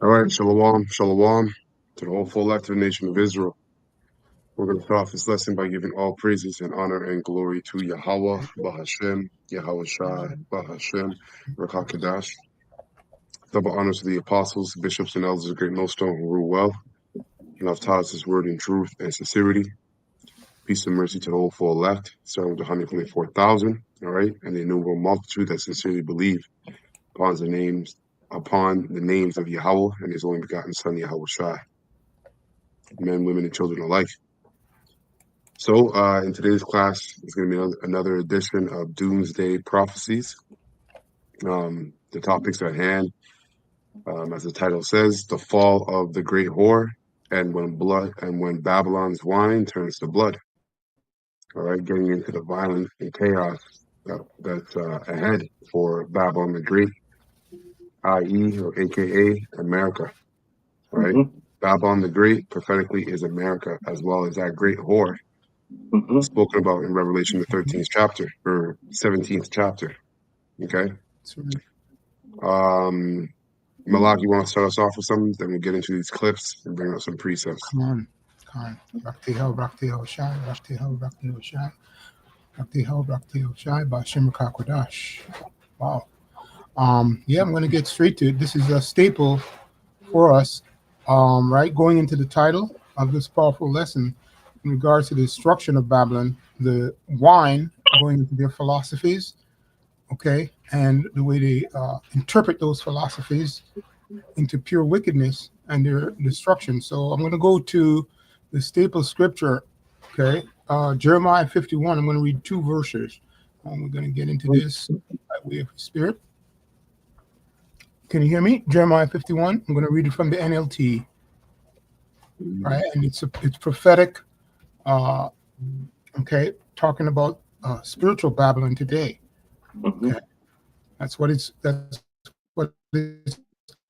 All right, shalom, shalom to the whole full active nation of Israel. We're going to start off this lesson by giving all praises and honor and glory to Yahweh, Bahashem, Yahweh Shai, Bahashem, Rakakadash. Double honors to the apostles, bishops, and elders of Great Millstone who rule well and have taught us his word in truth and sincerity. Peace and mercy to the whole full elect, starting with the 124,000, all right, and the innumerable multitude that sincerely believe upon the names of Yahweh and his only begotten Son, Yahweh Shai. Men, women, and children alike. So in today's class, it's going to be another edition of Doomsday Prophecies. The topics at hand, as the title says, the fall of the great whore, and when Babylon's wine turns to blood. All right, getting into the violence and chaos that's ahead for Babylon the Great, i.e. or AKA America. All right, Babylon the Great prophetically is America, as well as that great whore spoken about in Revelation the 13th chapter or 17th chapter. Okay. Malak, you want to start us off with something? Then we'll get into these clips and bring out some precepts. Come on. Raktiho Shai, Bashim Kakwadash. Wow. Yeah, I'm going to get straight to it. This is a staple for us, right? Going into the title of this powerful lesson in regards to the destruction of Babylon, the wine going into their philosophies, okay, and the way they interpret those philosophies into pure wickedness and their destruction. So I'm going to go to the staple scripture, okay, Jeremiah 51. I'm going to read 2 verses. We're going to get into this by way of the Spirit. Can you hear me? Jeremiah 51. I'm going to read it from the NLT, right? And it's prophetic. Okay, talking about spiritual Babylon today. Okay, that's what it's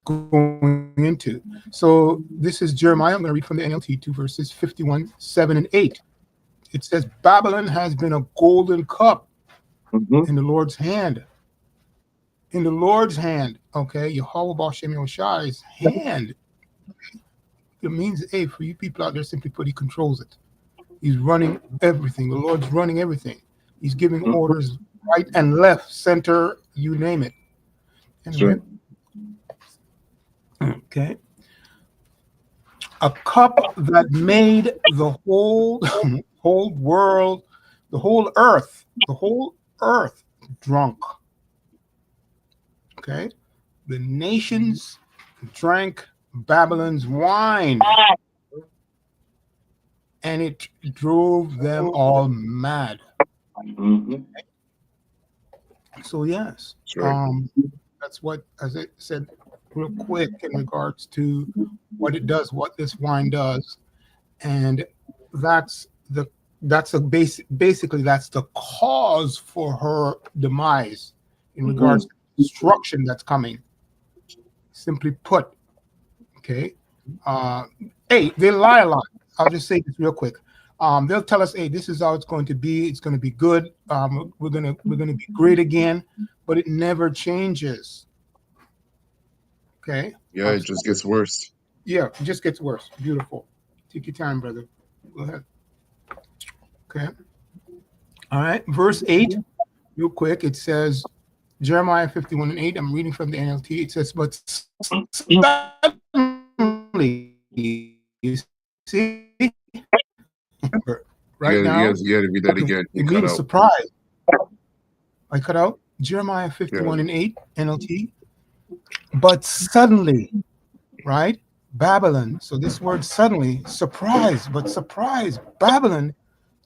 going into. So this is Jeremiah. I'm going to read from the NLT 2 verses 51, 7, and 8. It says, Babylon has been a golden cup in the Lord's hand. In the Lord's hand, okay, Yahweh B'Shem Yoshai's hand. It means, hey, for you people out there, simply put, he controls it. He's running everything. The Lord's running everything. He's giving orders right and left, center, you name it. Anyway. Sure. Okay. A cup that made the whole world, the whole earth drunk. Okay. The nations drank Babylon's wine, and it drove them all mad. So yes, that's what, as I said real quick, in regards to what it does, what this wine does, and basically that's the cause for her demise in regards to destruction that's coming. Simply put, okay. Hey, they lie a lot. I'll just say this real quick. They'll tell us, hey, this is how it's going to be. It's going to be good. We're gonna be great again, but it never changes. Okay. Yeah, it just gets worse. Yeah, it just gets worse. Beautiful. Take your time, brother. Go ahead. Okay. All right. Verse 8, real quick. It says, Jeremiah 51 and 8. I'm reading from the NLT. It says, but suddenly, you see, right now, you had to read that again. It means surprise. I cut out Jeremiah 51 and 8, NLT. But suddenly, right? Babylon. So this word suddenly, surprise, but surprise, Babylon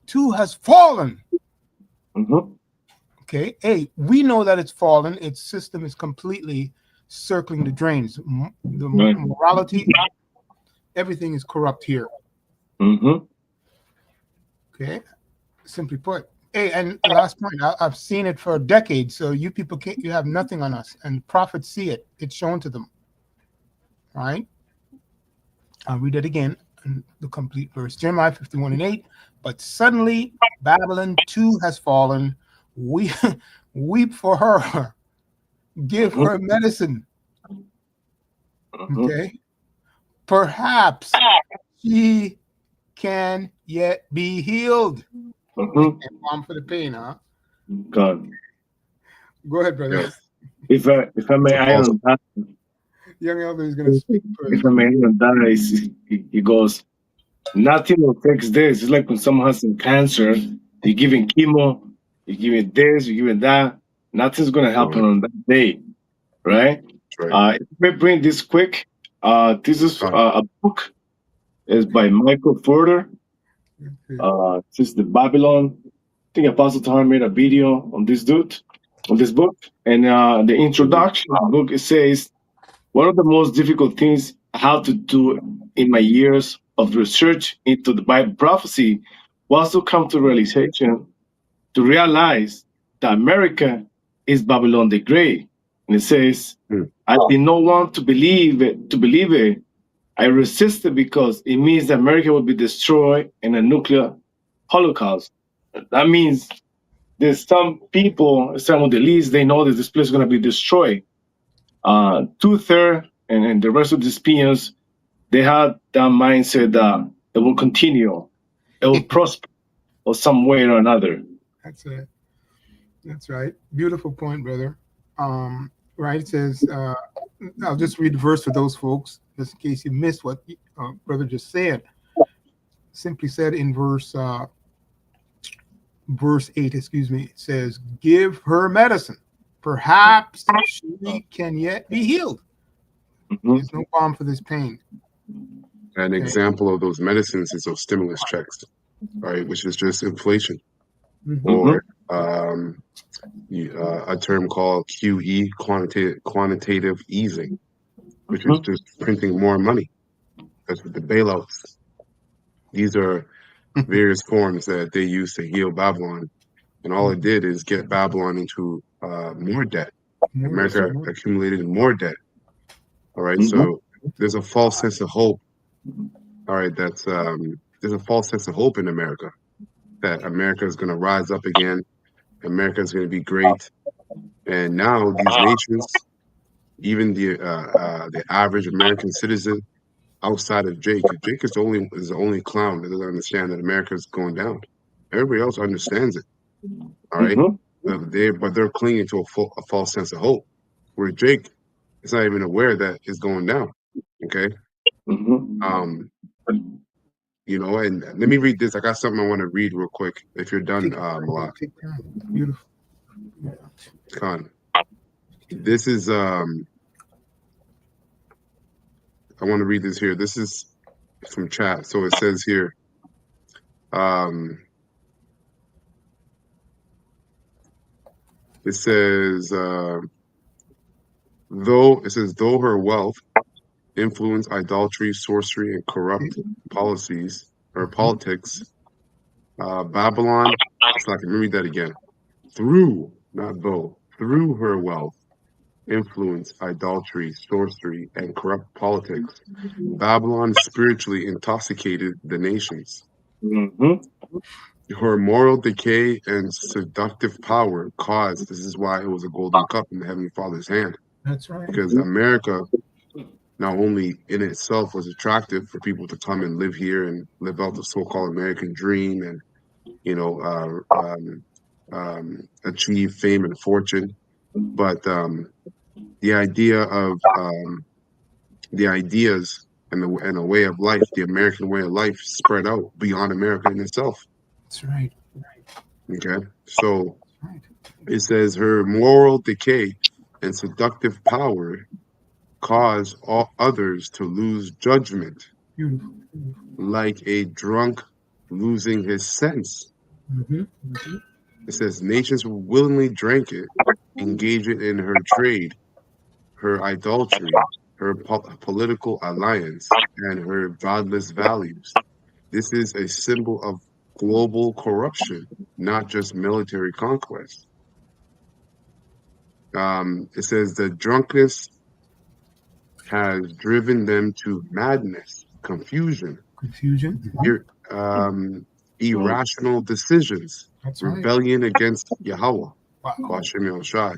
too has fallen. Okay. Hey, we know that it's fallen. Its system is completely circling the drains. The morality, everything is corrupt here. Okay. Simply put. Hey, and last point, I've seen it for decades. So you people you have nothing on us, and prophets see it. It's shown to them. Right? I'll read it again, the complete verse. Jeremiah 51 and 8. But suddenly Babylon too has fallen. Weep for her. Give her medicine. Okay. perhaps she can yet be healed. Mm-hmm. Balm for the pain, huh? God. Go ahead, brother. Yeah. If I It's may a add false. on that, Young elder is going to speak if first. I may add on that, he goes, nothing will fix this. It's like when someone has some cancer, you're giving chemo, you're giving this, you're giving that. Nothing's gonna happen Right. on that day, right? Right. If we bring this quick, this is Con. a book. It's by Michael Furter. This is the Babylon. I think Apostle Tahar made a video on this dude, on this book. And the Mhm. introduction of the book, it says, one of the most difficult things I had to do in my years of research into the Bible prophecy was to come to realization, to realize that America is Babylon the Great. And it says, Mm. I did not want to believe it. I resisted because it means that America will be destroyed in a nuclear holocaust. That means there's some people, some of the least, they know that this place is going to be destroyed. Two-thirds and the rest of the Europeans, they had that mindset that it will continue, it will prosper or some way or another. That's it. That's right. Beautiful point, brother. Right. It says, I'll just read the verse for those folks, just in case you missed what brother just said. Simply said in verse 8, excuse me, it says, give her medicine. Perhaps she can yet be healed. Mhm. There's no balm for this pain. An Okay. example of those medicines is those stimulus checks, right? Which is just inflation, Mhm. or a term called QE, quantitative easing, which is Mhm. just printing more money. That's what the bailouts. These are various forms that they use to heal Babylon, and all it did is get Babylon into more debt. More America so. accumulated more debt. All right, Mhm. so there's a false sense of hope. All right, there's a false sense of hope in America that America is going to rise up again. America is going to be great, and now these nations, even the average American citizen outside of Jake, 'cause Jake is the only clown that doesn't understand that America is going down. Everybody else understands it. All right, Mhm. but they're clinging to a false sense of hope, where Jake is not even aware that it's going down. Okay, Mhm. um, and let me read this. I got something I want to read real quick. If you're done, Take Malak take time. Beautiful. Khan. This is I want to read this here. This is from chat. So it says here, it says though her wealth influence idolatry, sorcery, and corrupt policies or politics, Babylon. It's like, let me read that again. Through her wealth, influence, idolatry, sorcery, and corrupt politics, Babylon spiritually intoxicated the nations. Mhm. Her moral decay and seductive power caused, this is why it was a golden cup in the Heavenly Father's hand, That's right. because America not only in itself was attractive for people to come and live here and live out the so-called American dream and, achieve fame and fortune, but the idea of the ideas and a way of life, the American way of life, spread out beyond America in itself. That's right. Okay, so Right. it says her moral decay and seductive power cause all others to lose judgment, Beautiful. like a drunk losing his sense. Mm-hmm. It says nations willingly drank it, engage it in her trade, her idolatry, her political alliance, and her godless values. This is a symbol of global corruption, not just military conquest. It says the drunkenness has driven them to madness, confusion, Confusion. ir- irrational decisions, That's right. rebellion against Yahweh, Wow. Bashem Yahushai.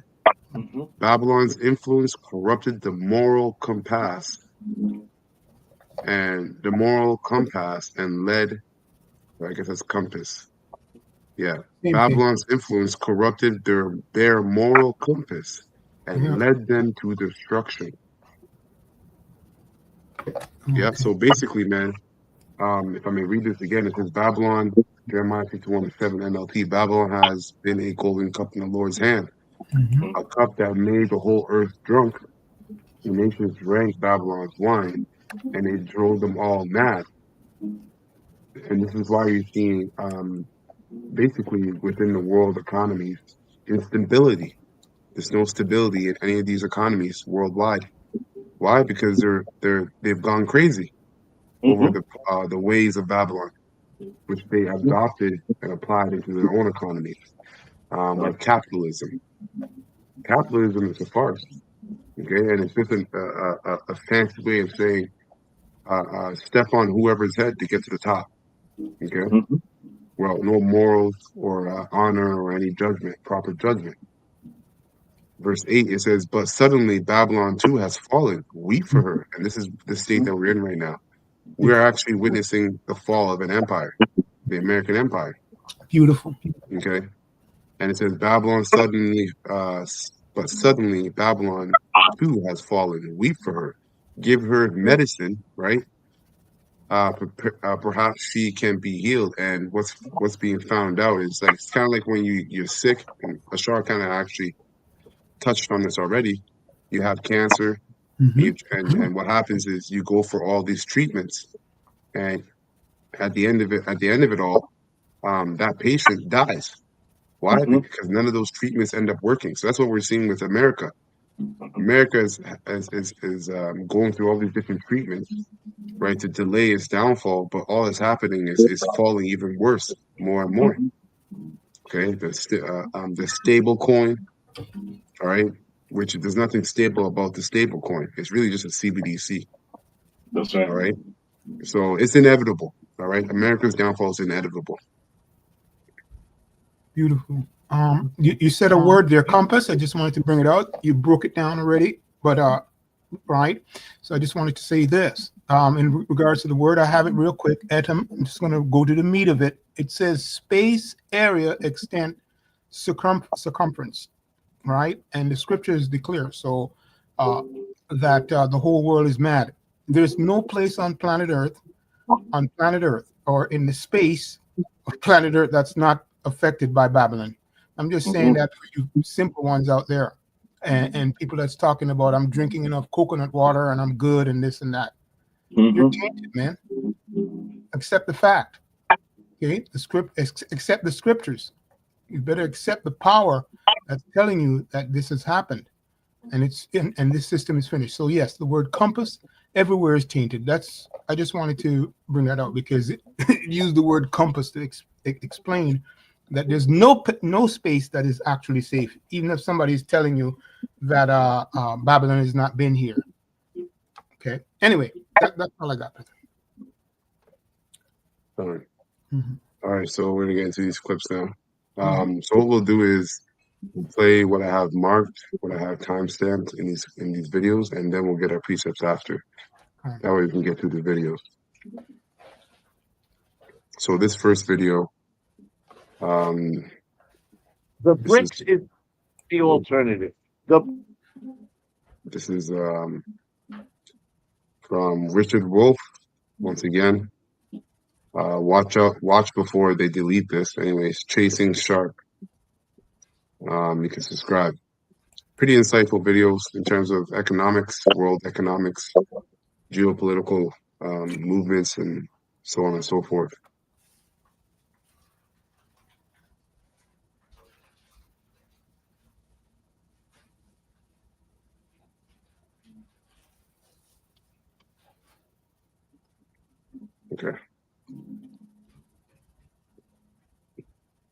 Mhm. Babylon's influence corrupted the moral compass and the moral compass and led, I guess that's compass. Yeah. Same thing. Babylon's influence corrupted their moral compass and Yeah. led them to destruction. Yeah. Okay. So basically, man, if I may read this again, it says Babylon, Jeremiah 51:7 NLT, Babylon has been a golden cup in the Lord's hand, Mhm. a cup that made the whole earth drunk. The nations drank Babylon's wine, and it drove them all mad. And this is why you're seeing, basically, within the world economies, instability. There's no stability in any of these economies worldwide. Why? Because they've gone crazy over the ways of Babylon, which they adopted and applied into their own economies, like capitalism. Capitalism is a farce, okay, and it's just a fancy way of saying step on whoever's head to get to the top, okay. Well, no morals or honor or any judgment, proper judgment. Verse 8, it says, but suddenly Babylon too has fallen. Weep for her. And this is the state that we're in right now. We are actually witnessing the fall of an empire, the American Empire. Beautiful. Okay. And it says Babylon suddenly, but suddenly Babylon too has fallen. Weep for her. Give her medicine, right? Perhaps she can be healed. And what's being found out is like, it's kind of like when you're sick, and Ashar kind of actually touched on this already. You have cancer, and what happens is you go for all these treatments, and at the end of it all, that patient dies. Why? Because none of those treatments end up working. So that's what we're seeing with America. America is going through all these different treatments, right, to delay its downfall, but all that's happening is falling even worse, more and more. Okay, the stable coin, all right, which there's nothing stable about the stable coin. It's really just a CBDC. That's right. All right. So it's inevitable. All right. America's downfall is inevitable. Beautiful. You said a word there, compass. I just wanted to bring it out. You broke it down already, but right. So I just wanted to say this. In regards to the word, I have it real quick. Atom. I'm just going to go to the meat of it. It says space, area, extent, circumference, right? And the scriptures declare so that the whole world is mad. There's no place on planet Earth, or in the space of planet Earth that's not affected by Babylon. I'm just saying that for you simple ones out there, and people that's talking about I'm drinking enough coconut water and I'm good and this and that. You're tainted, man. Accept the fact. Okay, accept the scriptures. You better accept the power that's telling you that this has happened, and this system is finished. So yes, the word compass everywhere is tainted. I just wanted to bring that out because it used the word compass to explain that there's no space that is actually safe, even if somebody is telling you that Babylon has not been here. Okay. Anyway, that's all I got. All right. All right. So we're gonna get into these clips now. So what we'll do is we'll play what I have marked, what I have timestamped in these videos, and then we'll get our precepts after. That way we can get through the videos. So this first video, the BRICS is the alternative. This is from Richard Wolff. Once again, watch before they delete this. Anyways, Chasing Sharp. You can subscribe. Pretty insightful videos in terms of economics, world economics, geopolitical movements, and so on and so forth. Okay.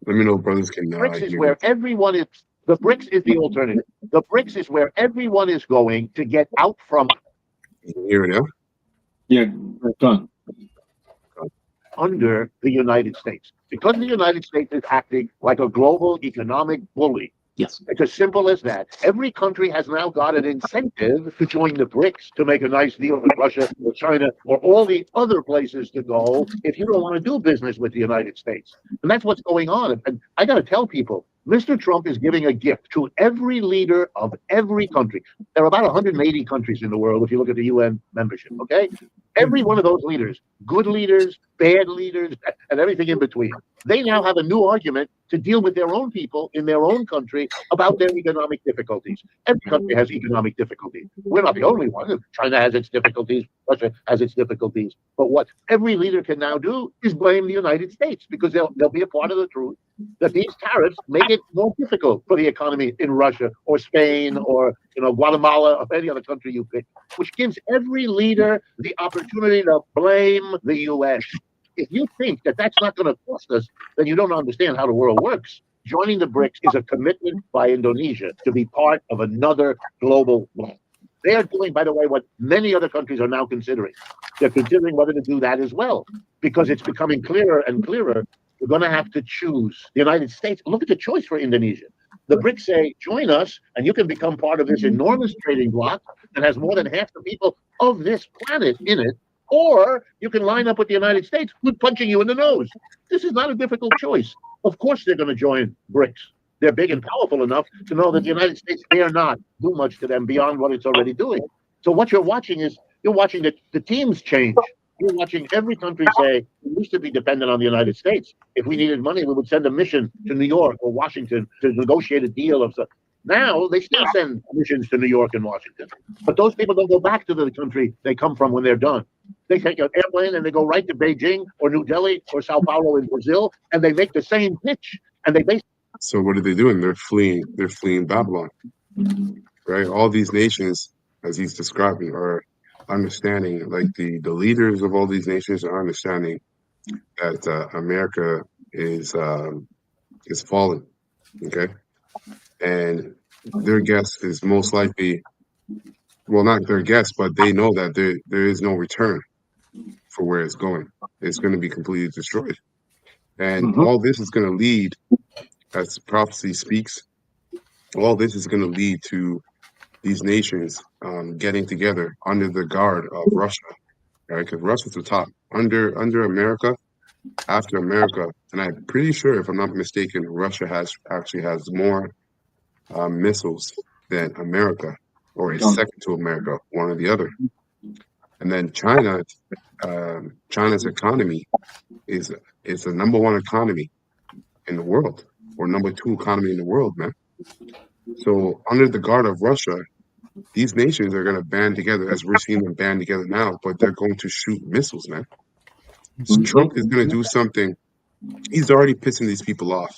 Let me know, brothers can. BRICS is where everyone is. The BRICS is the alternative. The BRICS is where everyone is going to get out from. You can hear it, Yeah, done. Under the United States, because the United States is acting like a global economic bully. Yes. It's as simple as that. Every country has now got an incentive to join the BRICS to make a nice deal with Russia or China or all the other places to go if you don't want to do business with the United States. And that's what's going on. And I got to tell people, Mr. Trump is giving a gift to every leader of every country. There are about 180 countries in the world if you look at the UN membership, okay? Every one of those leaders, good leaders, bad leaders, and everything in between, they now have a new argument to deal with their own people in their own country about their economic difficulties. Every country has economic difficulties. We're not the only one. China has its difficulties. Russia has its difficulties. But what every leader can now do is blame the United States because they'll be a part of the truth that these tariffs make it more difficult for the economy in Russia or Spain or Guatemala or any other country you pick, which gives every leader the opportunity to blame the U.S. If you think that that's not going to cost us, then you don't understand how the world works. Joining the BRICS is a commitment by Indonesia to be part of another global bloc. They are doing, by the way, what many other countries are now considering. They're considering whether to do that as well, because it's becoming clearer and clearer. You're going to have to choose. The United States, look at the choice for Indonesia. The BRICS say, join us, and you can become part of this enormous trading bloc that has more than half the people of this planet in it, or you can line up with the United States, who's punching you in the nose. This is not a difficult choice. Of course they're going to join BRICS. They're big and powerful enough to know that the United States dare not do much to them beyond what it's already doing. So what you're watching is, you're watching the teams change. You're watching every country say, we used to be dependent on the United States. If we needed money, we would send a mission to New York or Washington to negotiate a deal of stuff. Now, they still send missions to New York and Washington. But those people don't go back to the country they come from when they're done. They take an airplane and they go right to Beijing or New Delhi or Sao Paulo in Brazil, and they make the same pitch. And they basically. So what are they doing? They're fleeing. They're fleeing Babylon, right? All these nations, as he's describing, are understanding, like the leaders of all these nations are understanding that America is fallen, okay? And their guess is most likely, well, not their guess, but they know that there is no return for where it's going. It's going to be completely destroyed. And all this is going to lead, as prophecy speaks, all this is going to lead to these nations getting together under the guard of Russia, right? Because Russia's the top. Under America, after America, and I'm pretty sure, if I'm not mistaken, Russia actually has more missiles than America, or is second to America, one or the other. And then China's economy is the number one economy in the world, or number two economy in the world, man. So under the guard of Russia, these nations are going to band together, as we're seeing them band together now, but they're going to shoot missiles, man. So Trump is going to do something. He's already pissing these people off.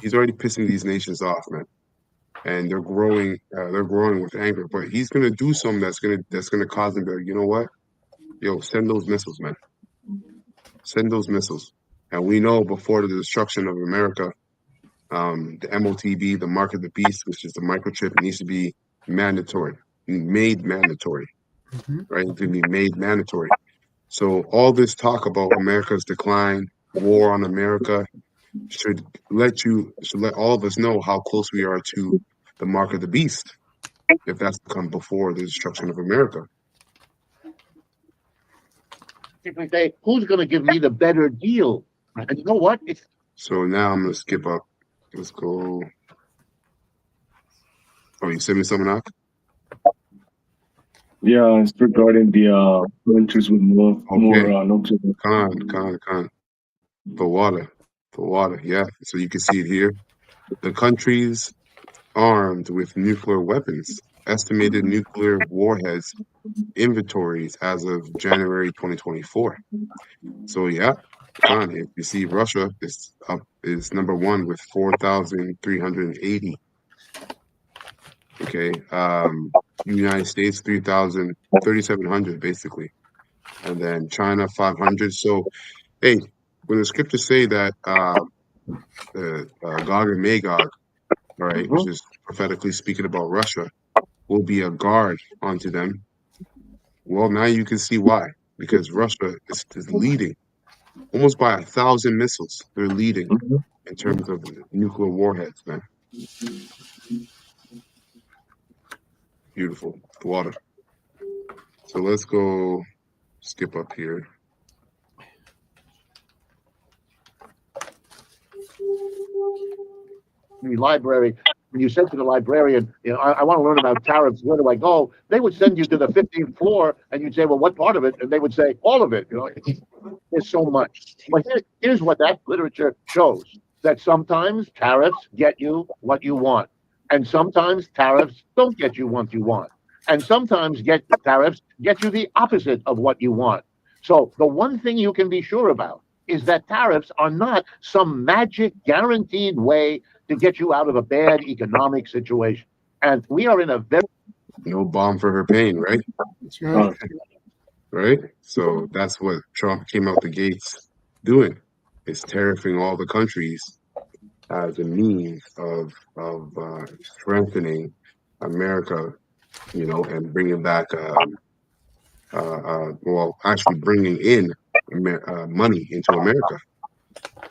He's already pissing these nations off, man. And they're growing with anger. But he's going to do something that's going to cause them to, you know what? Yo, send those missiles, man. Send those missiles. And we know before the destruction of America, the MOTB, the mark of the beast, which is the microchip, needs to be mandatory, made mandatory, right? It can be made mandatory. So all this talk about America's decline, war on America, should let all of us know how close we are to the mark of the beast, if that's to come before the destruction of America. They say, who's going to give me the better deal? And you know what? So now I'm going to skip up. Let's go. Oh, you sent me something out? Yeah, it's regarding the countries with more nuclear. Khan. The water, yeah. So you can see it here. The countries armed with nuclear weapons, estimated nuclear warheads inventories as of January 2024. So yeah, Khan, if you see Russia is number one with 4,380. Okay, United States 3,700 basically, and then China 500. So, hey, when the scriptures say that Gog and Magog, all right, which is prophetically speaking about Russia, will be a guard onto them. Well, now you can see why, because Russia is leading almost by 1,000 missiles. They're leading in terms of nuclear warheads, man. Beautiful. The water. So let's go skip up here. The library, when you said to the librarian, I want to learn about tariffs, where do I go? They would send you to the 15th floor and you'd say, well, what part of it? And they would say, all of it. There's so much. But here's what that literature shows, that sometimes tariffs get you what you want. And sometimes tariffs don't get you what you want. And sometimes tariffs get you the opposite of what you want. So the one thing you can be sure about is that tariffs are not some magic guaranteed way to get you out of a bad economic situation. And we are in a very No balm for her pain, right? That's right. Right? So that's what Trump came out the gates doing, is tariffing all the countries as a means of strengthening America, and bringing back, actually bringing in money into America.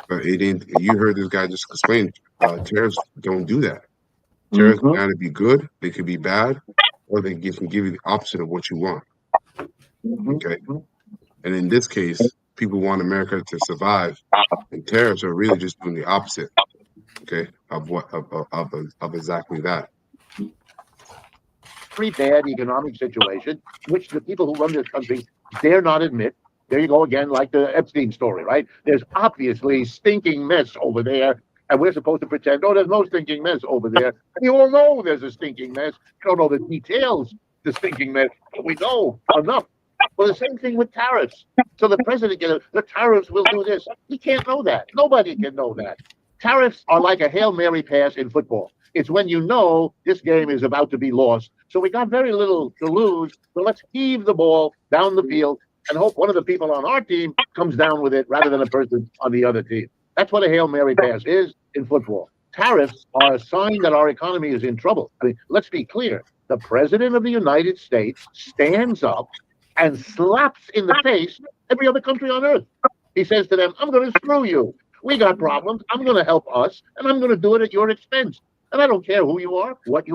But it didn't. You heard this guy just explain. Tariffs don't do that. Tariffs can either be good, they could be bad, or they can give you the opposite of what you want. Okay. And in this case, people want America to survive, and tariffs are really just doing the opposite. Okay, of exactly that. very bad economic situation, which the people who run this country dare not admit. There you go again, like the Epstein story, right? There's obviously stinking mess over there, and we're supposed to pretend, oh, there's no stinking mess over there. And you all know there's a stinking mess. You don't know the details, the stinking mess, but we know enough. Well, the same thing with tariffs. So the president, the tariffs will do this. He can't know that. Nobody can know that. Tariffs are like a Hail Mary pass in football. It's when you know this game is about to be lost. So we got very little to lose. So let's heave the ball down the field and hope one of the people on our team comes down with it rather than a person on the other team. That's what a Hail Mary pass is in football. Tariffs are a sign that our economy is in trouble. I mean, let's be clear. The president of the United States stands up and slaps in the face every other country on earth. He says to them, I'm going to screw you. We got problems. I'm going to help us, and I'm going to do it at your expense. And I don't care who you are, what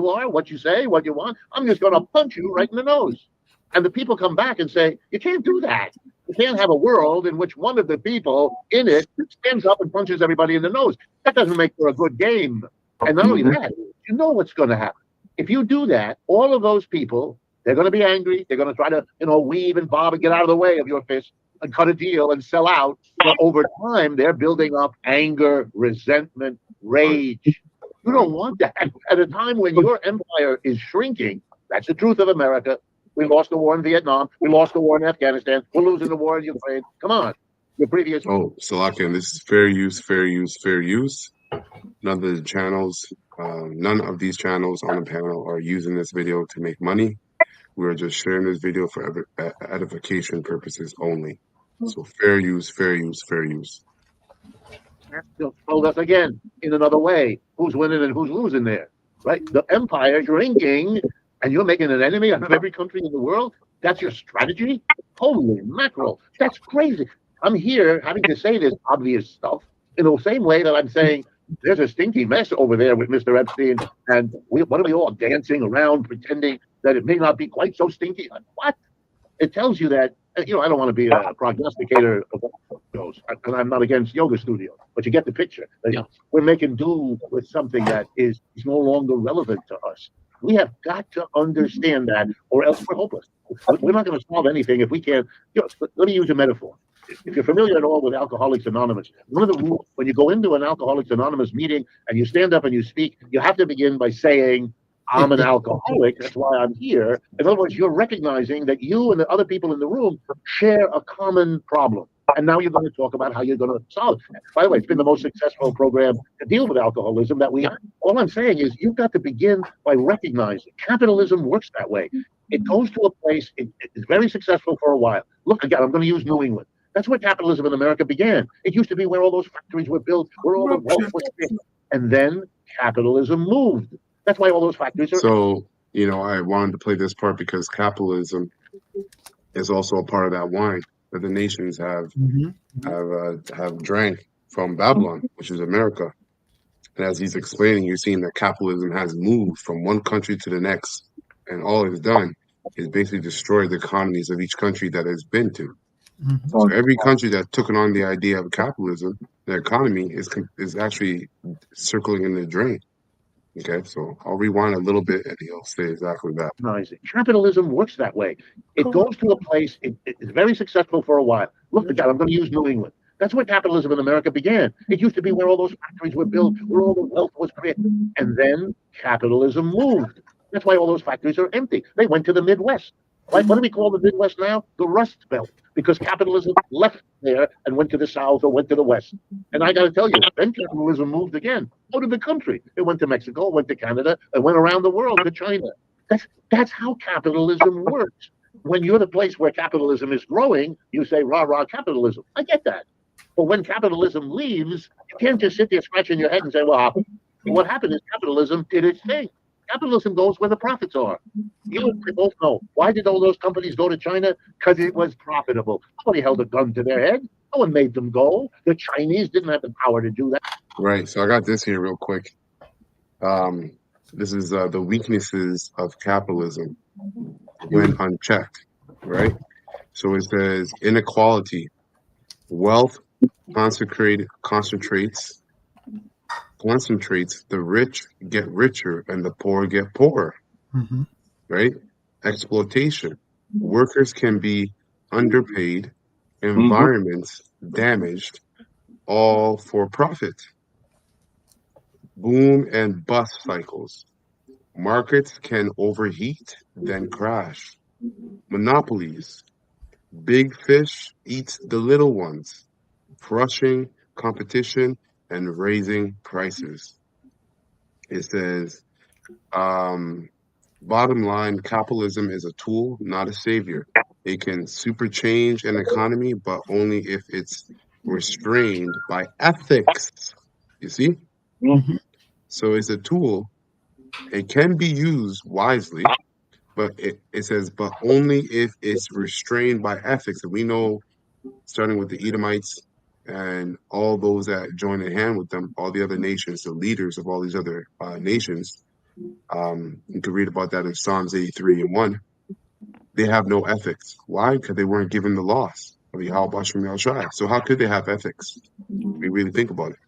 you say, what you want. I'm just going to punch you right in the nose. And the people come back and say, you can't do that. You can't have a world in which one of the people in it stands up and punches everybody in the nose. That doesn't make for a good game. And not only that, you know what's going to happen. If you do that, all of those people, they're going to be angry. They're going to try to, weave and bob and get out of the way of your fist and cut a deal and sell out. But over time, they're building up anger, resentment, rage. You don't want that. At a time when your empire is shrinking, that's the truth of America. We lost the war in Vietnam. We lost the war in Afghanistan. We're losing the war in Ukraine. Come on. The previous. Oh, Salakia, this is fair use, fair use, fair use. None of the channels, none of these channels on the panel are using this video to make money. We're just sharing this video for edification purposes only. So fair use, fair use, fair use. Told us again in another way who's winning and who's losing there, right? The empire shrinking, and you're making an enemy out of every country in the world. That's your strategy? Holy mackerel! That's crazy. I'm here having to say this obvious stuff in the same way that I'm saying there's a stinky mess over there with Mr. Epstein, and what are we all dancing around pretending that it may not be quite so stinky? What? It tells you that. I don't want to be a prognosticator of those, and I'm not against yoga studios, but you get the picture. We're making do with something that is no longer relevant to us. We have got to understand that, or else we're hopeless. We're not going to solve anything if we can't. Let me use a metaphor. If you're familiar at all with Alcoholics Anonymous, one of the rules when you go into an Alcoholics Anonymous meeting and you stand up and you speak, you have to begin by saying, I'm an alcoholic, that's why I'm here. In other words, you're recognizing that you and the other people in the room share a common problem. And now you're going to talk about how you're going to solve it. By the way, it's been the most successful program to deal with alcoholism that we have. All I'm saying is you've got to begin by recognizing capitalism works that way. It goes to a place, it's very successful for a while. Look, again, I'm going to use New England. That's where capitalism in America began. It used to be where all those factories were built, where all the wealth was built. And then capitalism moved. That's why all those factories are. So, I wanted to play this part because capitalism is also a part of that wine that the nations have drank from Babylon, which is America. And as he's explaining, you're seeing that capitalism has moved from one country to the next, and all it's done is basically destroy the economies of each country that it's been to. Mhm. So every country that's taken on the idea of capitalism, their economy is actually circling in the drain. Okay, so I'll rewind a little bit, and he'll say exactly that. Capitalism works that way. It goes to a place, it's very successful for a while. Look, again, I'm going to use New England. That's where capitalism in America began. It used to be where all those factories were built, where all the wealth was created. And then capitalism moved. That's why all those factories are empty. They went to the Midwest. Right? What do we call the Midwest now? The Rust Belt. Because capitalism left there and went to the South or went to the West. And I got to tell you, then capitalism moved again out of the country. It went to Mexico, went to Canada, and went around the world to China. That's how capitalism works. When you're the place where capitalism is growing, you say rah rah capitalism. I get that. But when capitalism leaves, you can't just sit there scratching your head and say, well, what happened is capitalism did its thing. Capitalism goes where the profits are. You and I both know. Why did all those companies go to China? Because it was profitable. Nobody held a gun to their head. No one made them go. The Chinese didn't have the power to do that. Right. So I got this here real quick. This is the weaknesses of capitalism when unchecked. Right. So it says inequality, wealth concentrates. The rich get richer and the poor get poorer. Mhm. Right? Exploitation. Workers can be underpaid, environments damaged, all for profit. Boom and bust cycles. Markets can overheat, then crash. Monopolies. Big fish eats the little ones, crushing competition and raising prices. It says, bottom line, capitalism is a tool, not a savior. It can super change an economy, but only if it's restrained by ethics. You see? Mhm. So it's a tool. It can be used wisely, but it says, but only if it's restrained by ethics. And we know, starting with the Edomites and all those that join in hand with them, all the other nations, the leaders of all these other nations, you can read about that in Psalms 83 and 1. They have no ethics. Why? Because they weren't given the laws of Yahweh Bashem Yahushua. So how could they have ethics? We really think about it.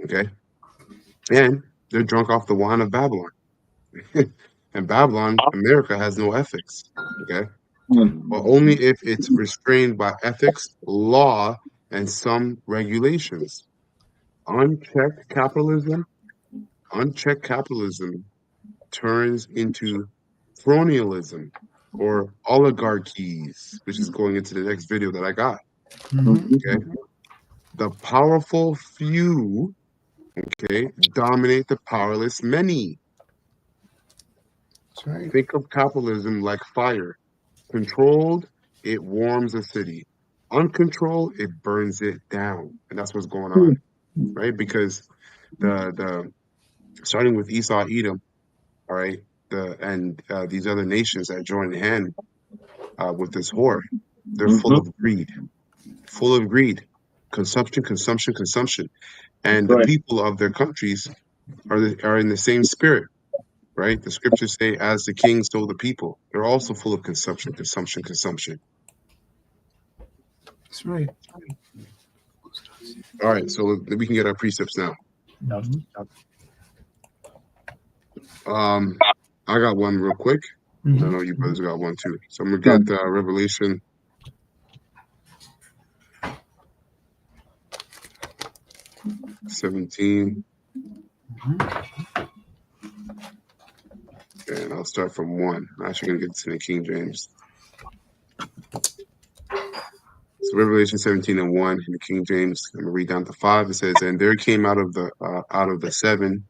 Okay? And they're drunk off the wine of Babylon. And Babylon, America, has no ethics. Okay? But only if it's restrained by ethics, law, and some regulations. Unchecked capitalism turns into cronyism or oligarchies, which is going into the next video that I got. Mhm. Okay. The powerful few, okay, dominate the powerless many. That's right. Think of capitalism like fire. Controlled, it warms a city. Uncontrolled, it burns it down. And that's what's going on, right? Because the starting with Esau, Edom, all right, these other nations that join hand with this whore, they're full of greed, consumption, and the people of their countries are in the same spirit, right? The scriptures say, "As the king, so the people." They're also full of consumption. That's right. All right, so we can get our precepts now. Mhm. I got one real quick. I Mhm. know you brothers got one too. So I'm gonna get Revelation. (17), and I'll start from 1. I'm actually gonna get to the King James. So Revelation 17 and 1 in the King James. I'm gonna read down to 5. It says, "And there came out of the seven,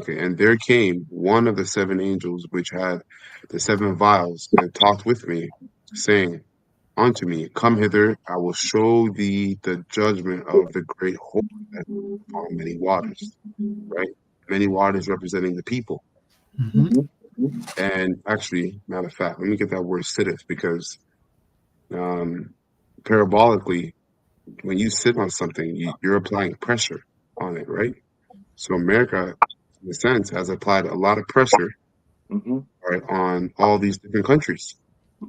and there came one of the 7 angels which had the 7 vials, and talked with me, saying unto me, Come hither, I will show thee the judgment of the great whore that is upon many waters." Right? Many waters representing the people. Mhm. And actually, matter of fact, let me get that word sitteth, because parabolically, when you sit on something, you're applying pressure on it, right? So America, in a sense, has applied a lot of pressure, Mm-hmm. right, on all these different countries,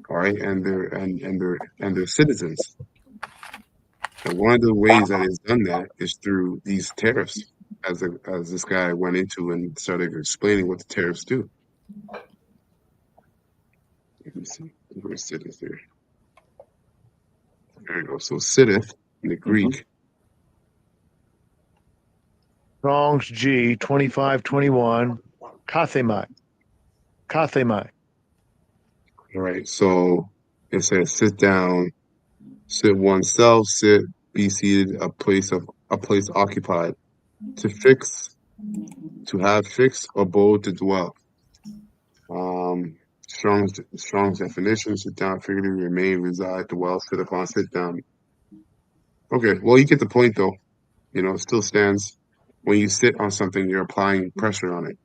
all right, and their citizens. And one of the ways that it's done that is through these tariffs, as this guy went into and started explaining what the tariffs do. Let me see. Where sitteth here? There you go. So sitteth in the Greek. Strong's G 2521. Kathemai. Kathemai. All right. So it says sit down, sit oneself, sit, be seated, a place occupied, to fix, to have fixed abode to dwell. Strong's definition: sit down, figuratively, remain, reside, dwell, sit upon, sit down. Okay, well, you get the point, though. You know, it still stands. When you sit on something, you're applying pressure on it.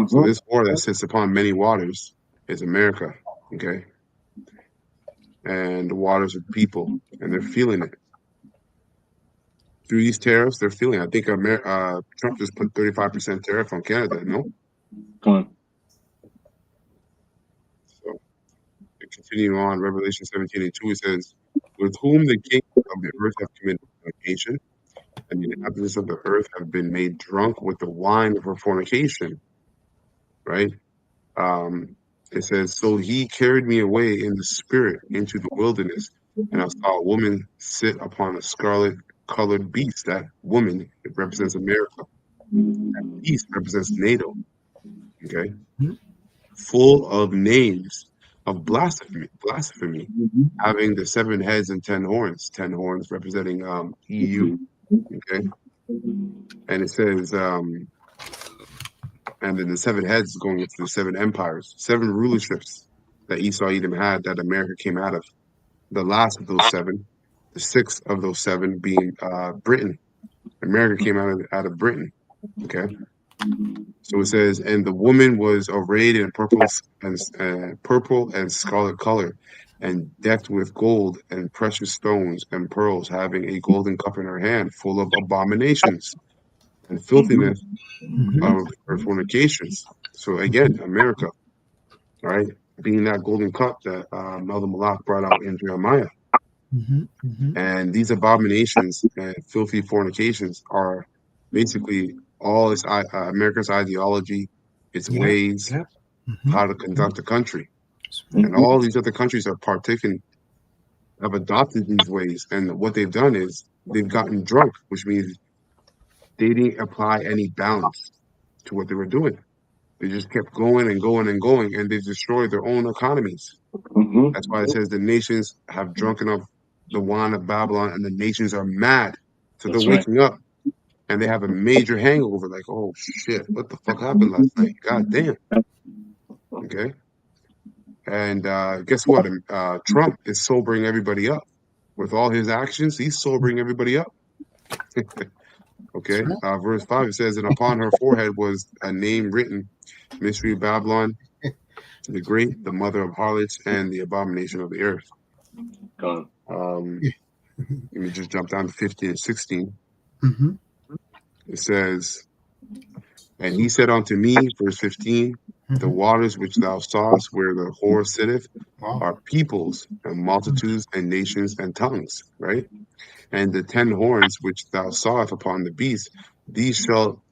So this water that sits upon many waters is America, okay? And the waters are people, and they're feeling it. Through these tariffs, they're feeling it. I think Trump just put 35% tariff on Canada, no? Gone. So, continuing on, Revelation 17:2, it says, with whom the kings of the earth have committed fornication, and the inhabitants of the earth have been made drunk with the wine of her fornication, right? It says, so he carried me away in the spirit into the wilderness, and I saw a woman sit upon a scarlet-colored beast. That woman, it represents America. That beast represents NATO, okay? Full of names of blasphemy, having the 7 heads and 10 horns. 10 horns representing EU, okay? And it says, and then the 7 heads going into the 7 empires, 7 rulerships that Esau Edom had that America came out of. The last of those 7, the 6th of those 7 being Britain. America came out of Britain. Okay. So it says, and the woman was arrayed in purple and scarlet color, and decked with gold and precious stones and pearls, having a golden cup in her hand, full of abominations and filthiness of her fornications. So again, America, right, being that golden cup that Melvin Malak brought out in Jeremiah. And these abominations and filthy fornications are basically all America's ideology, its ways, how to conduct the country. And all these other countries have adopted these ways. And what they've done is they've gotten drunk, which means they didn't apply any balance to what they were doing. They just kept going and going and going, and they destroyed their own economies. That's why it says the nations have drunken up the wine of Babylon, and the nations are mad. So they're waking up, and they have a major hangover. Like, oh shit, what the fuck happened last night? God damn. Okay. And guess what? Trump is sobering everybody up. With all his actions, he's sobering everybody up. Okay. Verse 5, it says, and upon her forehead was a name written, Mystery of Babylon, the Great, the mother of harlots, and the abomination of the earth. Let me just jump down to 15 and 16. It says, and he said unto me, verse 15, the waters which thou sawest where the whore sitteth are peoples and multitudes and nations and tongues, right? And the 10 horns which thou sawest upon the beast, these shall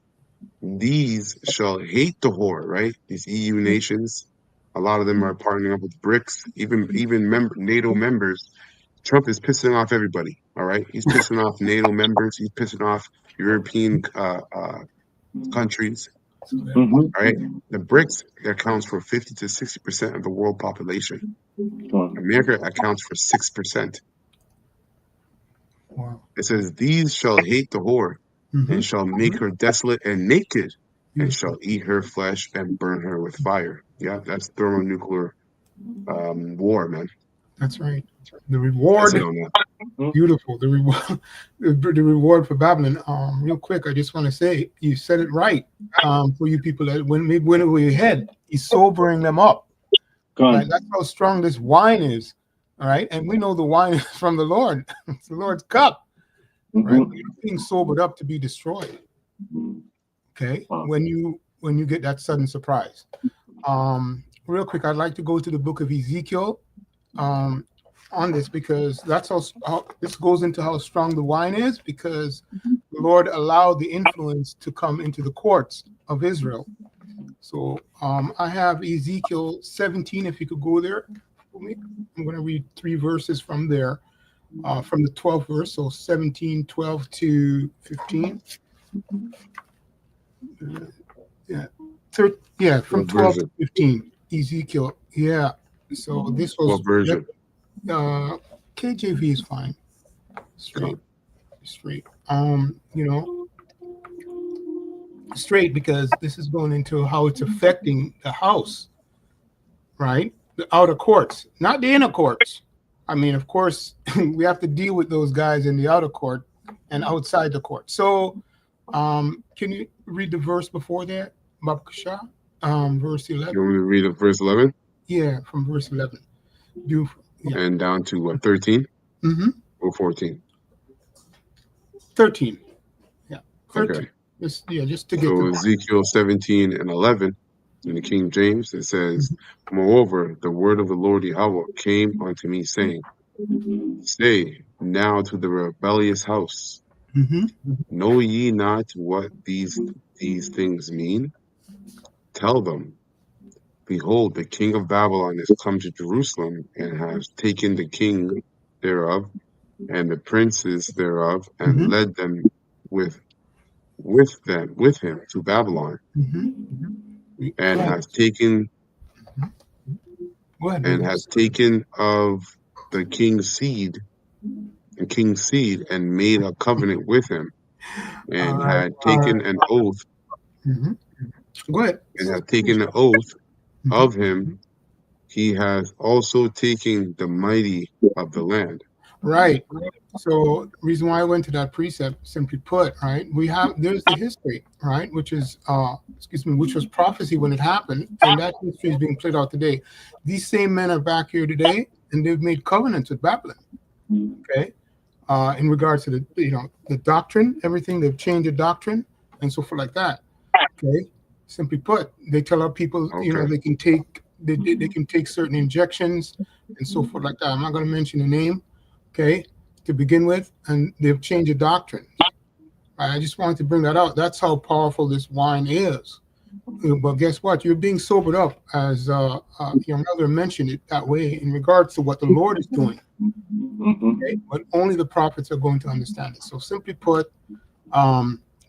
hate the whore, right? These EU nations, a lot of them are partnering up with BRICS, even NATO members. Trump is pissing off everybody, all right? He's pissing off NATO members. He's pissing off European countries, all right? The BRICS accounts for 50 to 60% of the world population. America accounts for 6%. Wow. It says, these shall hate the whore, and shall make her desolate and naked, and shall eat her flesh and burn her with fire. Yeah, that's thermonuclear war, man. That's right. The reward, beautiful. The reward for Babylon. Real quick, I just want to say you said it right. For you people that when we're ahead, he's sobering them up. Right? That's how strong this wine is. All right, and we know the wine is from the Lord. It's the Lord's cup. Right, we're being sobered up to be destroyed. Okay, Wow. when you get that sudden surprise. Real quick, I'd like to go to the book of Ezekiel on this, because that's how this goes into how strong the wine is, because the Lord allowed the influence to come into the courts of Israel. So I have Ezekiel 17, if you could go there for me. I'm going to read 3 verses from there, from the 12th verse, so 17, 12 to 15. From What 12 to version? 15, Ezekiel. Yeah. So this was What version? KJV is fine. Straight. Straight, because this is going into how it's affecting the house, right? The outer courts, not the inner courts. I mean, of course, we have to deal with those guys in the outer court and outside the court. So, can you read the verse before that, Babakasha? Verse 11. You want me to read up verse 11 Yeah, from verse 11. and down to what, 13 Mm-hmm. or 14? 13. Yeah, 13. Okay. Just to get So to Ezekiel 17 and 11 in the King James, it says, "Moreover, the word of the Lord Yahweh came unto me, saying, Say now to the rebellious house, Mm-hmm. know ye not what these things mean? Tell them, behold, the king of Babylon is come to Jerusalem, and has taken the king thereof, and the princes thereof, and Mhm. led them with him to Babylon, Mm-hmm. and has taken Go ahead, and brother. has taken of the king's seed, and made a covenant with him, and All right. had taken an oath, Mhm. Go ahead. and had taken an oath of him. He has also taken the mighty of the land." Right. So reason why I went to that precept, simply put, right? There's the history, right? Which is which was prophecy when it happened, and that history is being played out today. These same men are back here today, and they've made covenants with Babylon. Okay. In regards to the doctrine, everything, they've changed the doctrine and so forth like that. Okay. Simply put, they tell our people, Okay. they can take certain injections and so forth like that. I'm not going to mention the name, okay, to begin with, and they've changed the doctrine. I just wanted to bring that out. That's how powerful this wine is. But guess what? You're being sobered up, as your mother mentioned it that way, in regards to what the Lord is doing. Okay? But only the prophets are going to understand it. So simply put,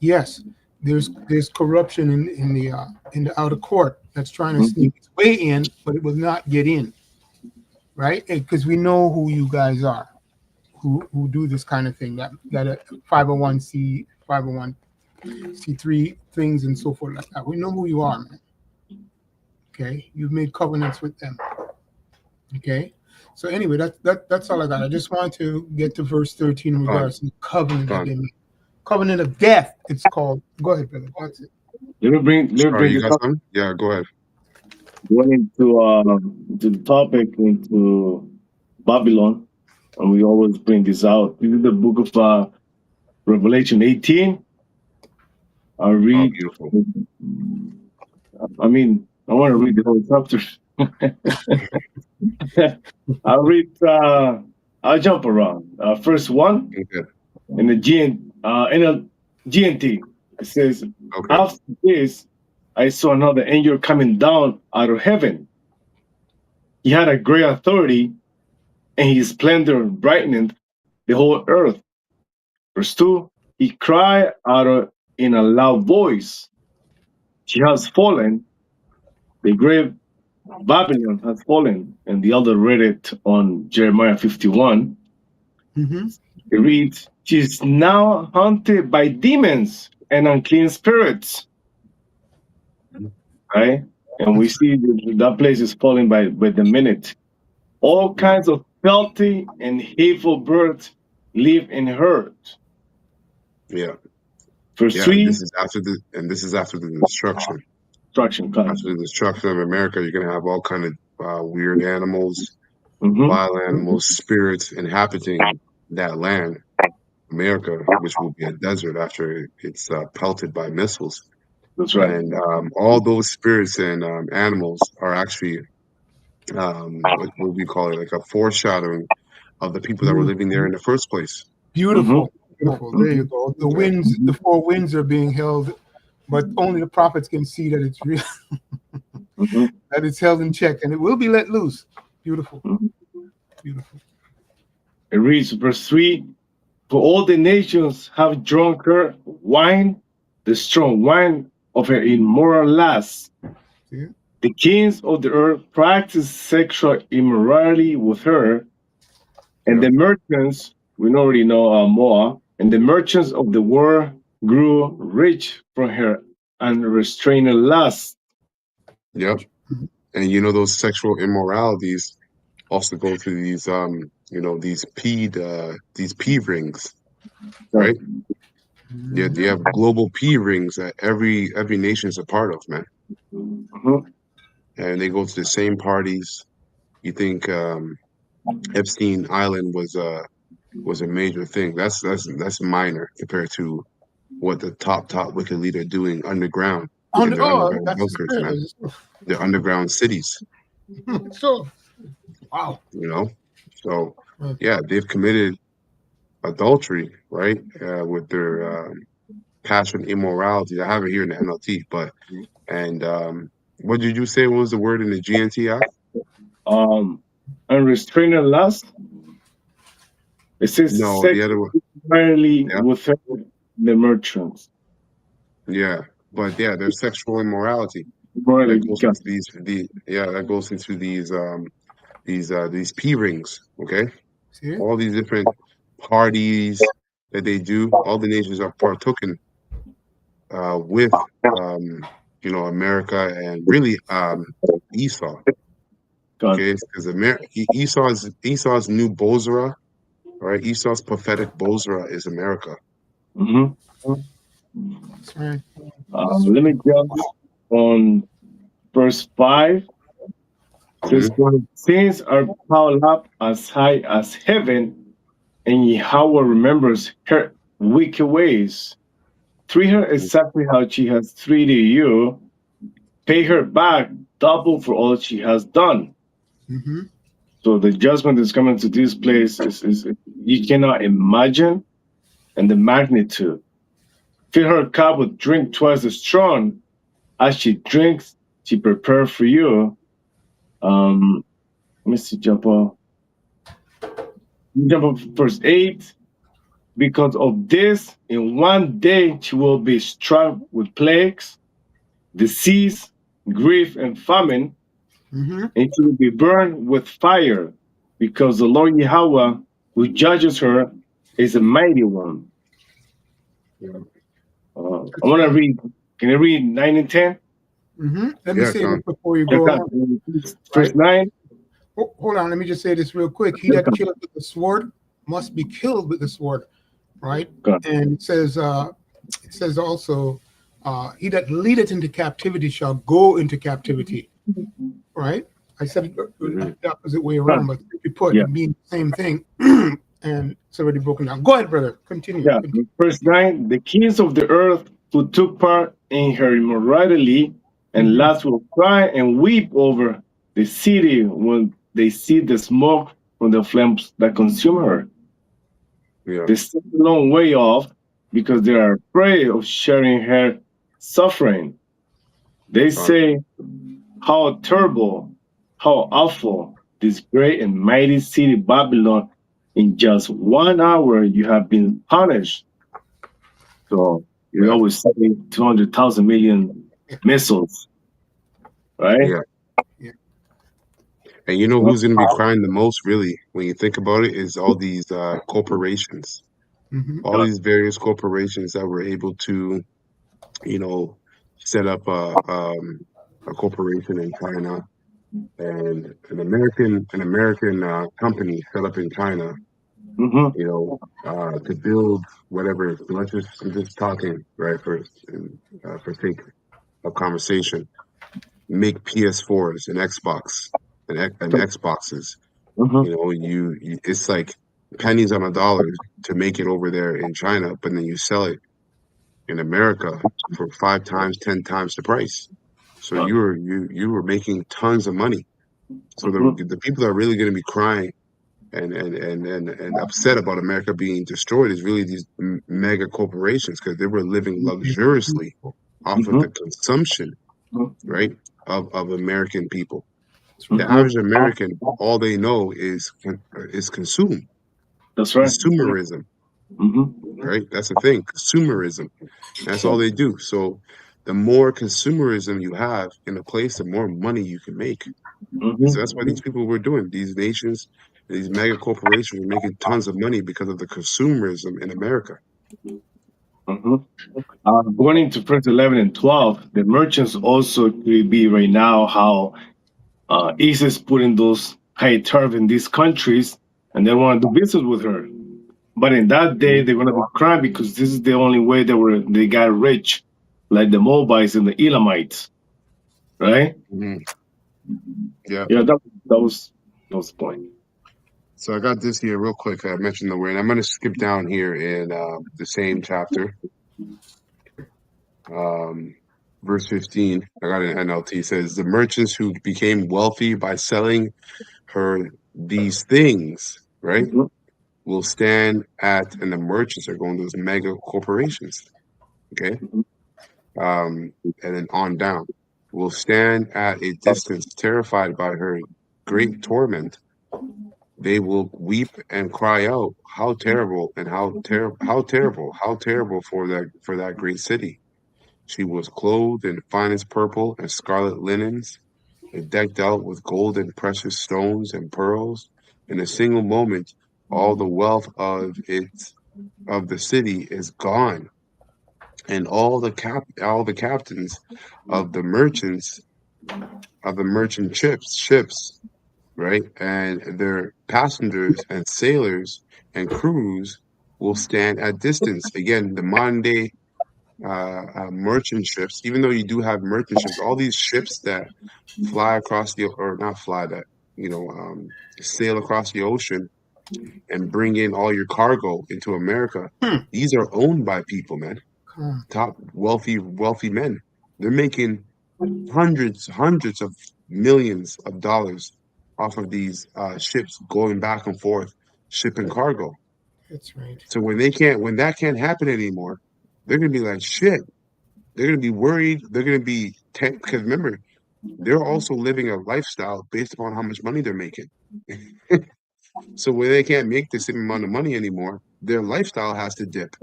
yes, there's corruption in the outer court that's trying to sneak its way in, but it will not get in, right? Because we know who you guys are, who do this kind of thing, that 501c3 things and so forth like that. We know who you are, man. Okay, you've made covenants with them. Okay, so anyway, that's all I got. I just wanted to get to verse 13 in regards to the covenant that they made. Covenant of death, it's called. Go ahead, brother. That's it. Let me bring You this got up. some? Yeah, go ahead. Going into the topic into Babylon, and we always bring this out. This is the book of Revelation 18. I'll read. Beautiful. I mean, I want to read the whole chapter. I'll jump around. First one Okay. in the GNT. It says, Okay. after this, I saw another angel coming down out of heaven. He had a great authority, and his splendor brightened the whole earth. Verse 2, he cried out in a loud voice, she has fallen, the great Babylon has fallen. And the elder read it on Jeremiah 51. Mm-hmm. It reads, she is now haunted by demons and unclean spirits. Right? And we see that place is falling by the minute. All kinds of filthy and hateful birds live in her. Yeah. Verse Yeah. 3, This is after the destruction. destruction comes. After the destruction of America, you're gonna have all kind of weird animals, Mhm. wild animals, spirits inhabiting that land. America, which will be a desert after it's pelted by missiles. That's right. And all those spirits and animals are actually what we call it, like a foreshadowing of the people that were living there in the first place. Beautiful, beautiful. There you go. The winds, the four winds are being held, but only the prophets can see that it's real, that it's held in check, and it will be let loose. Beautiful, beautiful. It reads, verse 3, for all the nations have drunk her wine, the strong wine of her immoral lust. Yeah. The kings of the earth practice sexual immorality with her, and the merchants, we already know more, and the merchants of the world grew rich from her unrestrained lust. Yep. And you know, those sexual immoralities also go through these these P rings, right? Yeah, you have global P rings that every nation is a part of, man. And they go to the same parties. You think Epstein Island was a major thing? That's minor compared to what the top wicked leader are doing underground in their underground bunkers, man. Their underground cities. So, wow. You know, so yeah, they've committed adultery, right? With their passion immorality. I have it here in the NLT, but what did you say was the word in the GNT Act? Unrestrained lust. It says No, sex the other one. primarily with the merchants. Yeah, but yeah, there's sexual immorality. Morally, That goes into that goes into these P rings, okay? See? All these different parties that they do, all the nations are partaking with America and really Esau. Okay, because Esau's new Bozrah, right? Esau's prophetic Bozrah is America. That's right. Let me jump on verse 5. It says, when sins are piled up as high as heaven, and Yahweh remembers her wicked ways, treat her exactly how she has treated you, pay her back double for all she has done. So the judgment that's coming to this place is you cannot imagine, and the magnitude. Fill her cup with drink twice as strong. As she drinks, she prepared for you. Let me see, jump up verse 8. Because of this, in one day she will be struck with plagues, disease, grief, and famine, and she will be burned with fire, because the Lord Yahweh, who judges her, is a mighty one. I want to read. Can I read 9 and 10? Let me say this before you go on. Verse 9. Hold on, let me just say this real quick. He that killeth with the sword must be killed with the sword, right? And it says also, he that leadeth into captivity shall go into captivity, right? I said it the opposite way around, but if you put it mean the same thing, and it's already broken down. Go ahead, brother. Continue. Verse 9, the kings of the earth who took part in her immorality and lust will cry and weep over the city when they see the smoke from the flames that consume her. They stay a long way off because they are afraid of sharing her suffering. They say, how terrible, how awful, this great and mighty city Babylon, in just 1 hour you have been punished. So you always say 200,000 million missiles, right? And you know who's going to be crying the most, really, when you think about it, is all these corporations. All these various corporations that were able to, set up a corporation in China, and an American company set up in China, to build whatever. Let's just talking, right, for sake of conversation, make PS4s and Xbox and Xboxes. It's like pennies on a dollar to make it over there in China, but then you sell it in America for 5 times, 10 times the price. So you were making tons of money. So the people that are really going to be crying and upset about America being destroyed is really these mega corporations, because they were living luxuriously off of the consumption, right, of American people. The average American, all they know is consume. That's right. Consumerism, right? That's the thing. Consumerism. That's all they do. So the more consumerism you have in a place, the more money you can make. So that's why these people were doing. These nations, these mega corporations were making tons of money because of the consumerism in America. Going into verse 11 and 12, the merchants also could be right now how ISIS putting those high tariff in these countries, and they want to do business with her. But in that day, they're going to be crying because this is the only way they got rich, like the Moabites and the Elamites, right? Yeah. Yeah, that was the point. So I got this here real quick. I mentioned the word. I'm going to skip down here in the same chapter. Verse 15, I got an NLT. It says, the merchants who became wealthy by selling her these things, right, will stand at, and the merchants are going to those mega corporations, okay? And then on down, will stand at a distance, terrified by her great torment. They will weep and cry out, how terrible, and how terrible for that great city. She was clothed in finest purple and scarlet linens, and decked out with gold and precious stones and pearls. In a single moment, all the wealth of the city is gone, and all the captains of the merchant ships, right, and their passengers and sailors and crews will stand at distance. Again, the modern day merchant ships, even though you do have merchant ships, all these ships that fly across sail across the ocean and bring in all your cargo into America, these are owned by people, man. Top wealthy men. They're making hundreds of millions of dollars off of these ships going back and forth shipping cargo. That's right. So when that can't happen anymore, they're gonna be like, shit. They're gonna be worried. They're gonna be because remember, they're also living a lifestyle based upon how much money they're making. So when they can't make the same amount of money anymore, their lifestyle has to dip.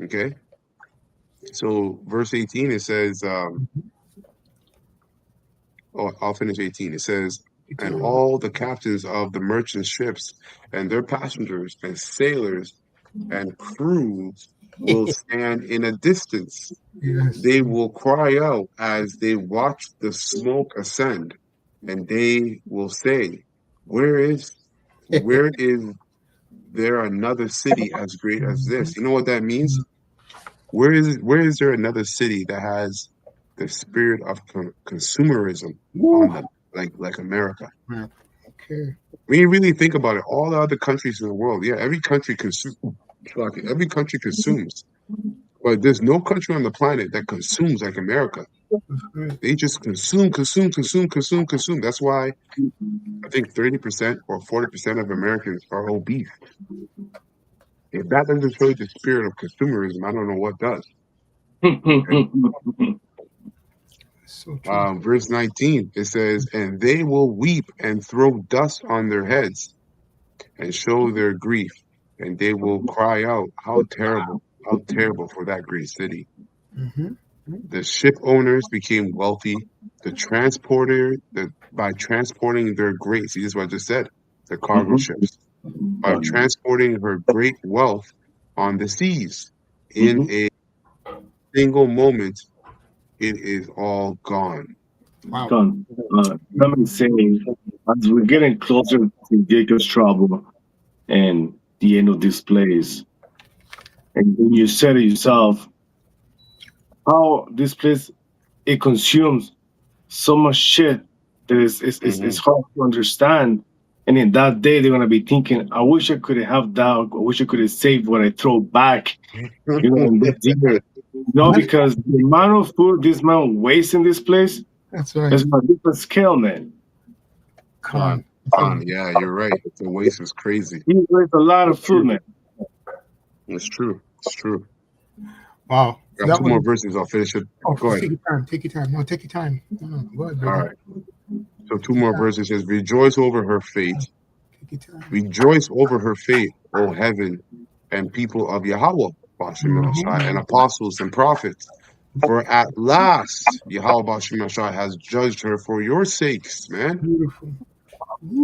Okay. So verse 18, it says, I'll finish 18. It says, and all the captains of the merchant ships and their passengers and sailors and crews will stand in a distance. Yes. They will cry out as they watch the smoke ascend, and they will say, where is there another city as great as this? You know what that means? Where is there another city that has the spirit of consumerism on them, like America? Okay. When you really think about it, all the other countries in the world, yeah, every country consumes, but there's no country on the planet that consumes like America. They just consume. That's why I think 30% or 40% of Americans are obese. If that doesn't show you the spirit of consumerism, I don't know what does. So true. Verse 19, it says, and they will weep and throw dust on their heads and show their grief, and they will cry out, how terrible for that great city. The ship owners became wealthy. By transporting their great, see, this is what I just said, the cargo ships, by transporting her great wealth on the seas. In a single moment, it is all gone. Wow. Gone. Let me say, as we're getting closer to Jacob's trouble and the end of this place, and when you said it yourself, how this place, it consumes so much shit that it's hard to understand And in that day, they're gonna be thinking, "I wish I could have that. I wish I could have saved what I throw back." In this year. Because the amount of food this man wastes in this place That's right. is on a different scale, man. Con. Yeah, you're right. The waste is crazy. He wastes a lot of food, man. It's true. It's true. Wow. Got That two more one. verses. I'll finish it. Oh, Go take ahead. your time. Take your time. No, take your time. No, go ahead, All brother. right. So two more verses says, "Rejoice over her fate. Take your time. Rejoice over her fate, O heaven, and people of Yahweh, Bashim Shai, and apostles and prophets. For at last Yahweh Bashim Shai has judged her for your sakes, man. Beautiful.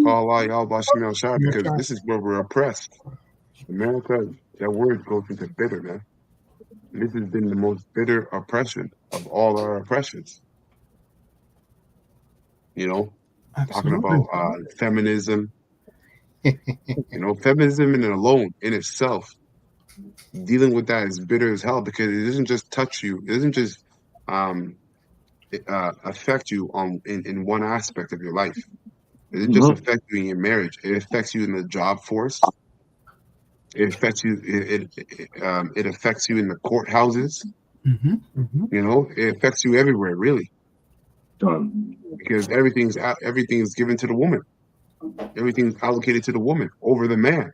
Call out Yahweh Bashim Shai, because this is where we're oppressed. America, that word goes into bitter, man. This has been the most bitter oppression of all our oppressions. You know, talking Absolutely. about feminism. Feminism in alone in itself, dealing with that is bitter as hell, because it doesn't just touch you. It doesn't just affect you in one aspect of your life. It doesn't just affect you in your marriage. It affects you in the job force. It affects you. It affects you in the courthouses. It affects you everywhere, really, because everything's given to the woman. Everything's allocated to the woman over the man,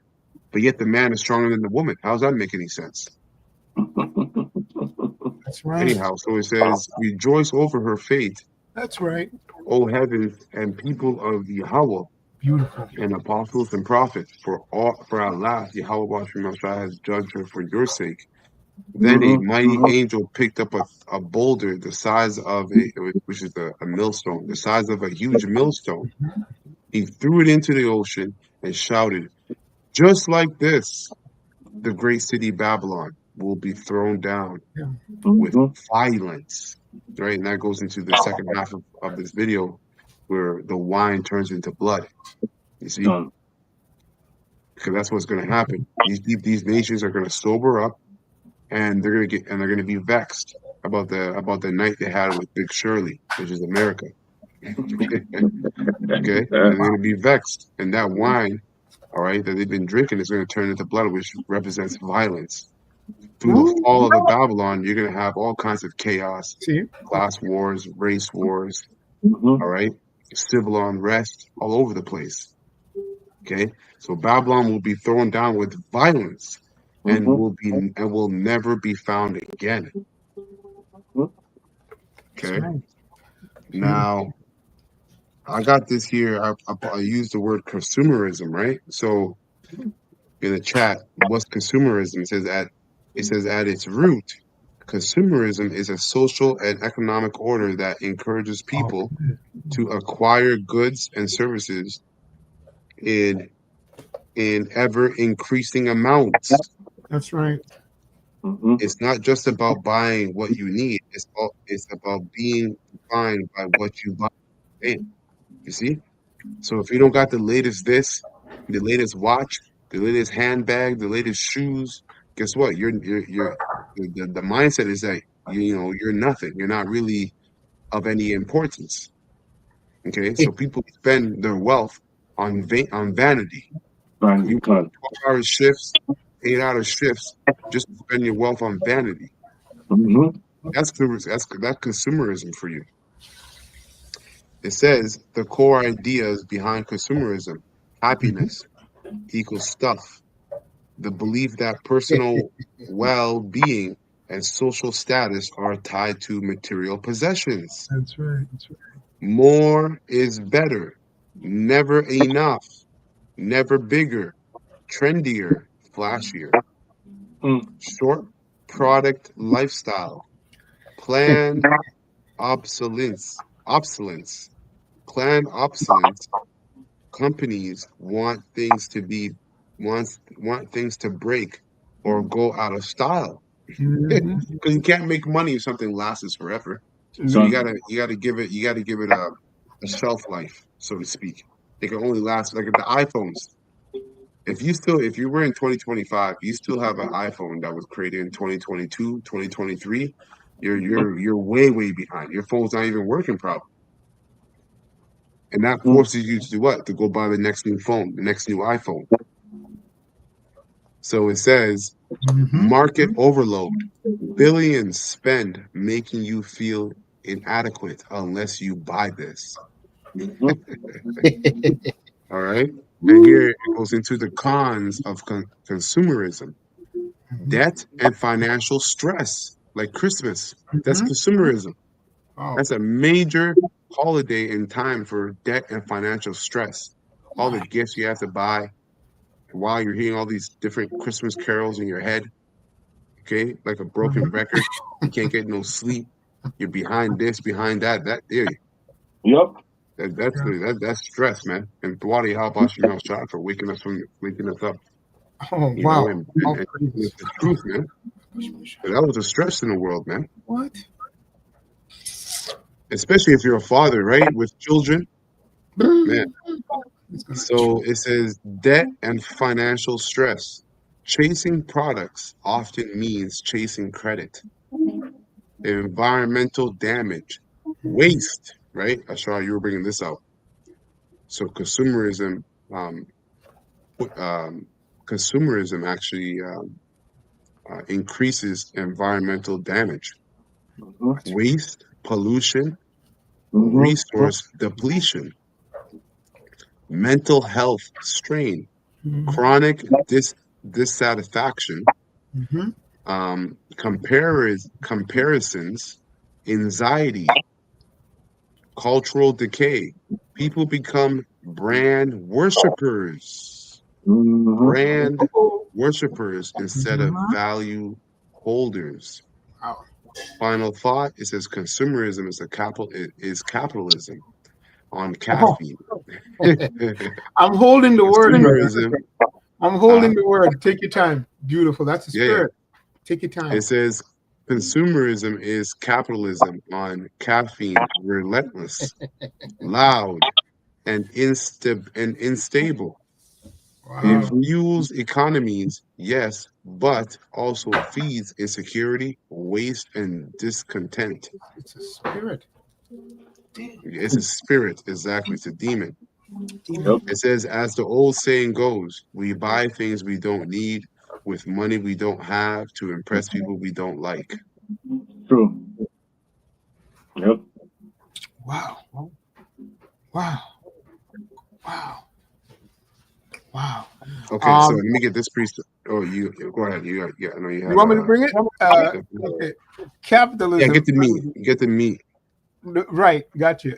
but yet the man is stronger than the woman. How does that make any sense? That's right. Anyhow, so it says, "Rejoice over her fate, That's right. O heavens and people of Yahweh, Beautiful. and apostles and prophets, for at last Yahweh Bashim Shai has judged her for your sake." Then a mighty angel picked up a boulder the size of which is a millstone, the size of a huge millstone. He threw it into the ocean and shouted, "Just like this, the great city Babylon will be thrown down with violence." Right? And that goes into the second half of this video, where the wine turns into blood. You see? Because that's what's going to happen. These nations are going to sober up, and they're going to be vexed about the night they had with Big Shirley, which is America. Okay? And they're going to be vexed. And that wine, all right, that they've been drinking is going to turn into blood, which represents violence. Through the fall of the Babylon, you're going to have all kinds of chaos, class wars, race wars, all right, civil unrest all over the place. Okay, so Babylon will be thrown down with violence, and will never be found again. Okay, now I got this here. I used the word consumerism, right? So in the chat, what's consumerism? It says at its root, consumerism is a social and economic order that encourages people to acquire goods and services in ever increasing amounts. That's right. It's not just about buying what you need. It's about being defined by what you buy. You see? So if you don't got the latest this, the latest watch, the latest handbag, the latest shoes, guess what? The mindset is that you're nothing. You're not really of any importance. Okay, so people spend their wealth on vanity. You 12-hour shifts, 8-hour shifts, just to spend your wealth on vanity. That's consumerism for you. It says the core ideas behind consumerism: happiness equals stuff. The belief that personal well-being and social status are tied to material possessions. That's right. More is better, never enough, never bigger, trendier, flashier. Short product lifestyle, planned obsolescence. Planned obsolescence. Companies want things to break or go out of style, because you can't make money if something lasts forever. So you gotta give it a shelf life, so to speak. It can only last, like the iPhones. If you were in 2025, you still have an iPhone that was created in 2022, 2023, you're way behind. Your phone's not even working properly. And that forces you to do what? To go buy the next new phone, the next new iPhone. So it says market overload. Billions spend making you feel inadequate unless you buy this. All right. And here it goes into the cons of consumerism. Debt and financial stress, like Christmas. That's consumerism. Oh, That's a major holiday in time for debt and financial stress. All the gifts you have to buy while you're hearing all these different Christmas carols in your head. Okay, like a broken record. You can't get no sleep. You're behind this, behind that. Yep. That's stress, man. And Dwadi, how about you, shot for waking us up, oh, you wow. know, and Oh, it's the truth, man. That was a stress in the world, man. what? Especially if you're a father, right, with children, man. So it says debt and financial stress. Chasing products often means chasing credit. Environmental damage, waste, right? Ashar, you were bringing this out. So um, consumerism actually increases environmental damage, waste, pollution, resource depletion, mental health strain, chronic dissatisfaction, comparisons, anxiety, cultural decay. People become brand worshippers. Brand worshippers instead of value holders. Wow. Final thought: it says consumerism is capitalism on caffeine. I'm holding the word. Consumerism. I'm holding the word. Take your time. Beautiful. That's the Yeah, spirit. Take your time. It says consumerism is capitalism on caffeine, relentless, loud, and unstable. Wow. It fuels economies, yes, but also feeds insecurity, waste, and discontent. It's a spirit. It's a spirit, exactly. It's a demon. Yep. It says, as the old saying goes, we buy things we don't need with money we don't have to impress people we don't like. True. Yep. Wow. Wow. Wow. Wow. Okay, so let me get this priest. Oh, you go ahead. I know you have. You want me to bring it? Okay. Capitalism. Yeah, get the meat. Get the meat. Right, got you.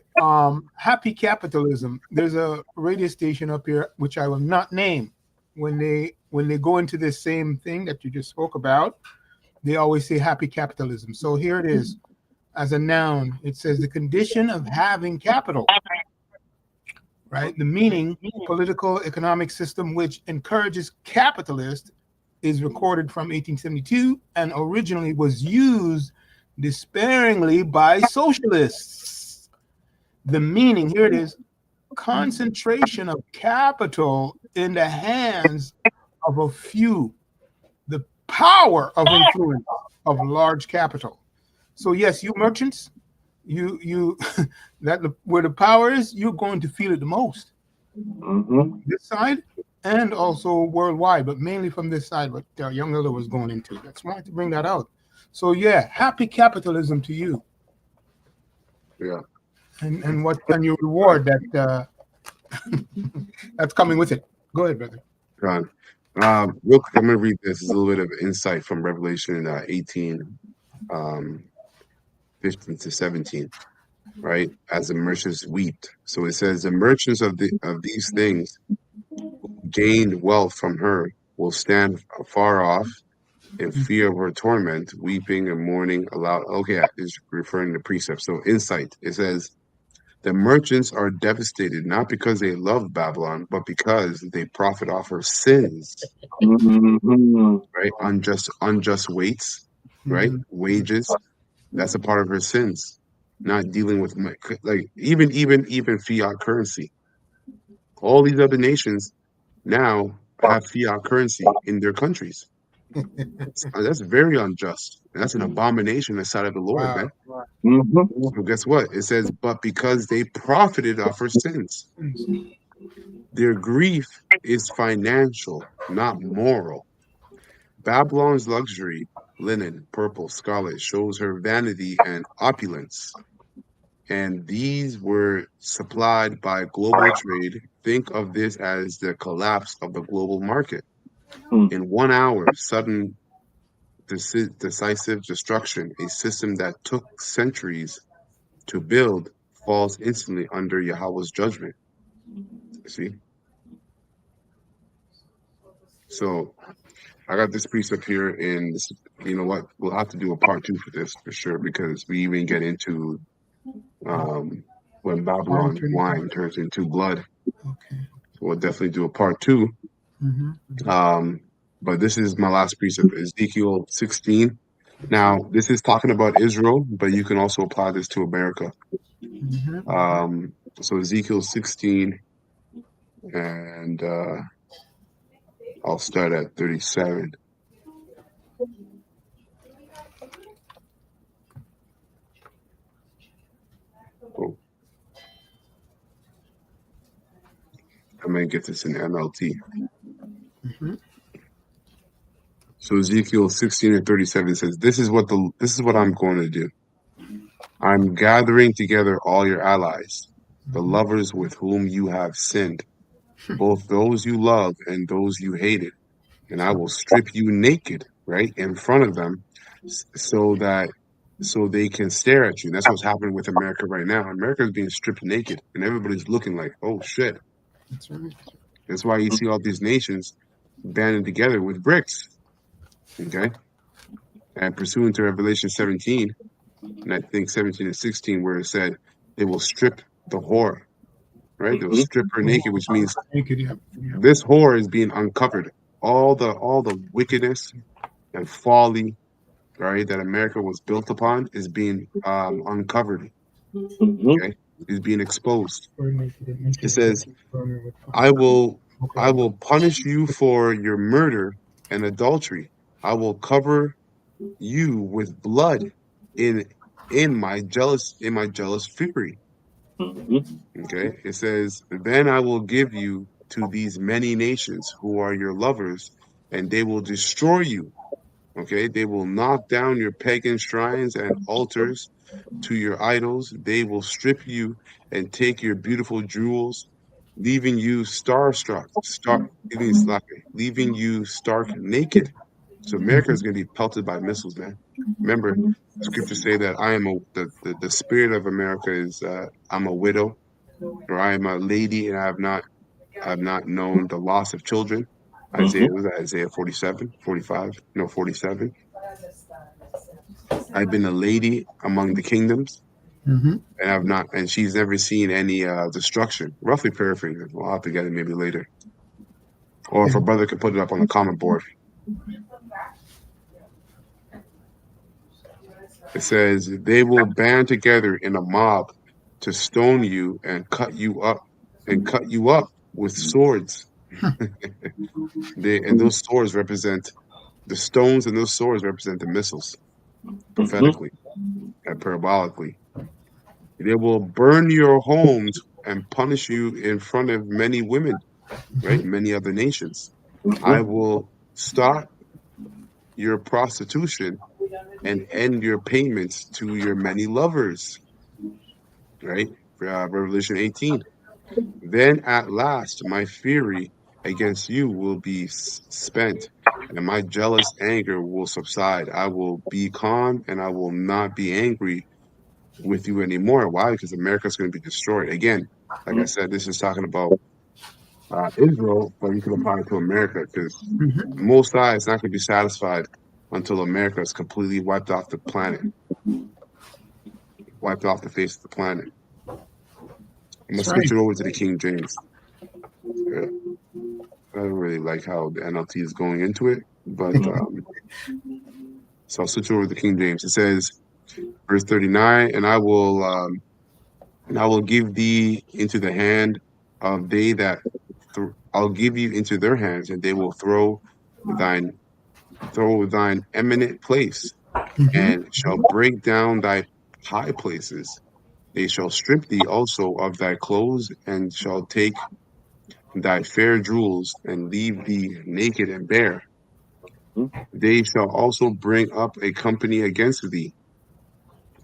Happy Capitalism. There's a radio station up here which I will not name. When they go into this same thing that you just spoke about, they always say happy capitalism. So here it is, as a noun. It says the condition of having capital. Right, the meaning political economic system which encourages capitalist is recorded from 1872 and originally was used despairingly by socialists. The meaning, here it is, concentration of capital in the hands of a few, the power of influence of large capital. So yes, you merchants, you that where the power is, you're going to feel it the most. This side and also worldwide, but mainly from this side, what Young Elder was going into. That's why I wanted to bring that out. So yeah, happy capitalism to you. Yeah. And what can you reward that that's coming with it? Go ahead, brother. Ron. Real quick, I'm going to read this. It's a little bit of insight from Revelation 18, 15 to 17, right? As the merchants wept. So it says, the merchants of these things gained wealth from her will stand far off in fear of her torment, weeping and mourning aloud. Okay, it's referring to precepts. So insight. It says, the merchants are devastated, not because they love Babylon, but because they profit off her sins. Right? Unjust weights, right? Wages. That's a part of her sins. Not dealing with like even fiat currency. All these other nations now have fiat currency in their countries. That's very unjust. That's an abomination in the sight of the Lord, man. Wow. Mhm. So guess what? It says, but because they profited off her sins, their grief is financial, not moral. Babylon's luxury, linen, purple, scarlet, shows her vanity and opulence. And these were supplied by global trade. Think of this as the collapse of the global market. Mm. In 1 hour, sudden decisive destruction, a system that took centuries to build, falls instantly under Yahweh's judgment. See? So I got this precept here, and this, you know what? We'll have to do a part 2 for this for sure, because we even get into when Babylon wine turns into blood. Okay. So we'll definitely do a part 2. But this is my last precept, Ezekiel 16. Now, this is talking about Israel, but you can also apply this to America. So Ezekiel 16, and I'll start at 37. Oh. I may get this in NLT. So Ezekiel 16 and 37 says, this is what I'm going to do. I'm gathering together all your allies, the lovers with whom you have sinned, both those you love and those you hated, and I will strip you naked, right, in front of them, so they can stare at you. That's what's happening with America right now. America is being stripped naked, and everybody's looking like, oh shit. That's right. That's why you see all these nations banding together with BRICS. Okay, and pursuant to Revelation 17, and I think 17 and 16, where it said they will strip the whore, right? They'll strip her naked, which means this whore is being uncovered. All the wickedness and folly, right, that America was built upon is being uncovered. Okay, is being exposed. It says, I will punish you for your murder and adultery. I will cover you with blood in my jealous fury. Okay, it says, then I will give you to these many nations who are your lovers, and they will destroy you. Okay, they will knock down your pagan shrines and altars to your idols. They will strip you and take your beautiful jewels, leaving you leaving you stark naked. So America is going to be pelted by missiles, man. Remember, scriptures say that I am the spirit of America is I'm a widow, or I am a lady, and I have not known the loss of children. Isaiah 47, 45, no 47. I've been a lady among the kingdoms, and I've not, and she's never seen any destruction. Roughly paraphrasing. We'll have to get it maybe later, or if a brother could put it up on the comment board. It says they will band together in a mob to stone you and cut you up with swords. And those swords represent the stones, and those swords represent the missiles, prophetically and parabolically. They will burn your homes and punish you in front of many women, right? Many other nations. I will stop your prostitution and end your payments to your many lovers, right? Revelation 18. Then at last my fury against you will be spent, and my jealous anger will subside. I will be calm, and I will not be angry with you anymore. Why? Because America's going to be destroyed. Again, like I said, this is talking about Israel, but you can apply it to America, because Most High is not going to be satisfied until America is completely wiped off the planet, wiped off the face of the planet. I'm going to switch it over to the King James. Yeah. I don't really like how the NLT is going into it, but so I'll switch over to the King James. It says, verse 39, and I will give thee into the hand of they that I'll give you into their hands, and they will throw thine through thine eminent place, and shall break down thy high places. They shall strip thee also of thy clothes, and shall take thy fair jewels, and leave thee naked and bare. They shall also bring up a company against thee,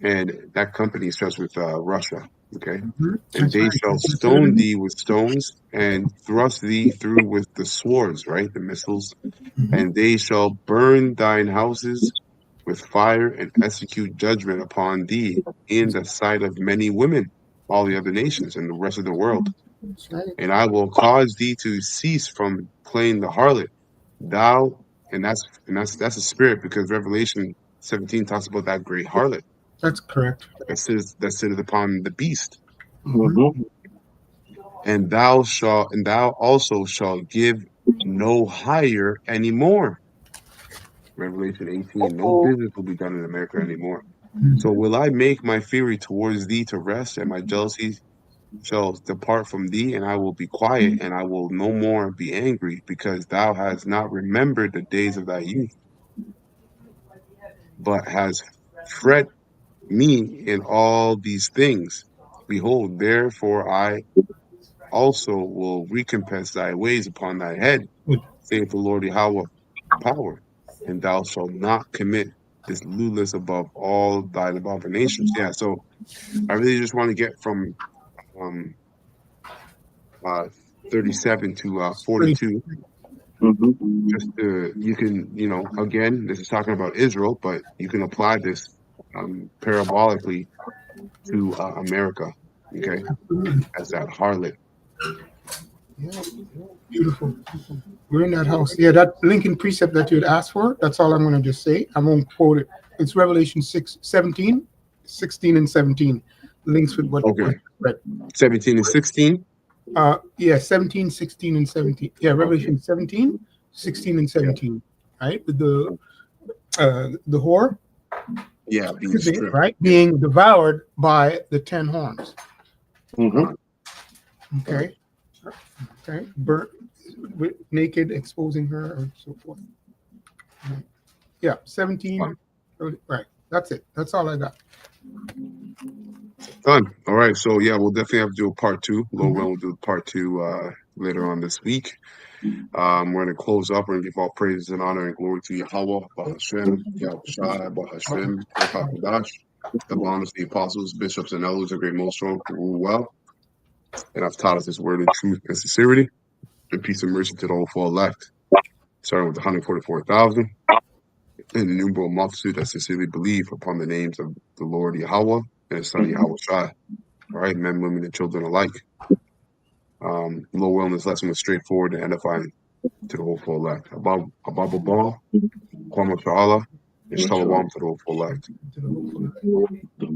and that company starts with Russia. Okay, and That's they right. shall stone thee with stones, and thrust thee through with the swords, right, the missiles. And they shall burn thine houses with fire, and execute judgment upon thee in the sight of many women, all the other nations and the rest of the world. That's right. And I will cause thee to cease from playing the harlot. Thou, and that's a spirit, because Revelation 17 talks about that great harlot That's correct. that sitteth upon the beast. Mm-hmm. And thou also shalt give no hire anymore. Revelation 18, no business will be done in America anymore. So will I make my fury towards thee to rest, and my jealousy shall depart from thee, and I will be quiet, and I will no more be angry, because thou hast not remembered the days of thy youth, but hast fret me in all these things. Behold, therefore I also will recompense thy ways upon thy head, saith the Lord Yahweh power, and thou shalt not commit this lewdness above all thine abominations. Yeah, so I really just want to get from um, 37 to 42. Mm-hmm. Just you can, again, this is talking about Israel, but you can apply this parabolically to America, okay, as that harlot. Yeah, beautiful. We're in that house. Yeah, that Lincoln precept that you had asked for, that's all I'm going to just say. I won't quote it. It's Revelation 6:17, 16 and 17. Links with what Okay, what read. 17 and 16. Yeah, 17, 16, and 17. Yeah, Revelation 17, 16, and 17. Right? With the whore, Yeah, being stripped. right? Being devoured by the 10 horns. Mm-hmm. Okay. Okay. Burnt naked, exposing her, and so forth. Right. Yeah, 17. Right. That's it. That's all I got. Done. All right. So yeah, we'll definitely have to do a part two. Lord willing, we'll do part two later on this week. We're gonna close up. We're gonna give all praises and honor and glory to Yahweh, Bahashem, Yahushai, Bahashem, Ekakodash, the bonus, the apostles, bishops, and elders, a great millstone who rule well, and have taught us His word in truth and sincerity, and peace and mercy to the whole full elect. Starting with the 144,000, and the innumerable multitude that sincerely believe upon the names of the Lord Yahweh and His Son Yahushai. All right, men, women, and children alike. Lord willing, this lesson was straightforward and edifying to the whole full elect. Above Kwame Sha'ala, and Shalom to the whole full elect. To the whole full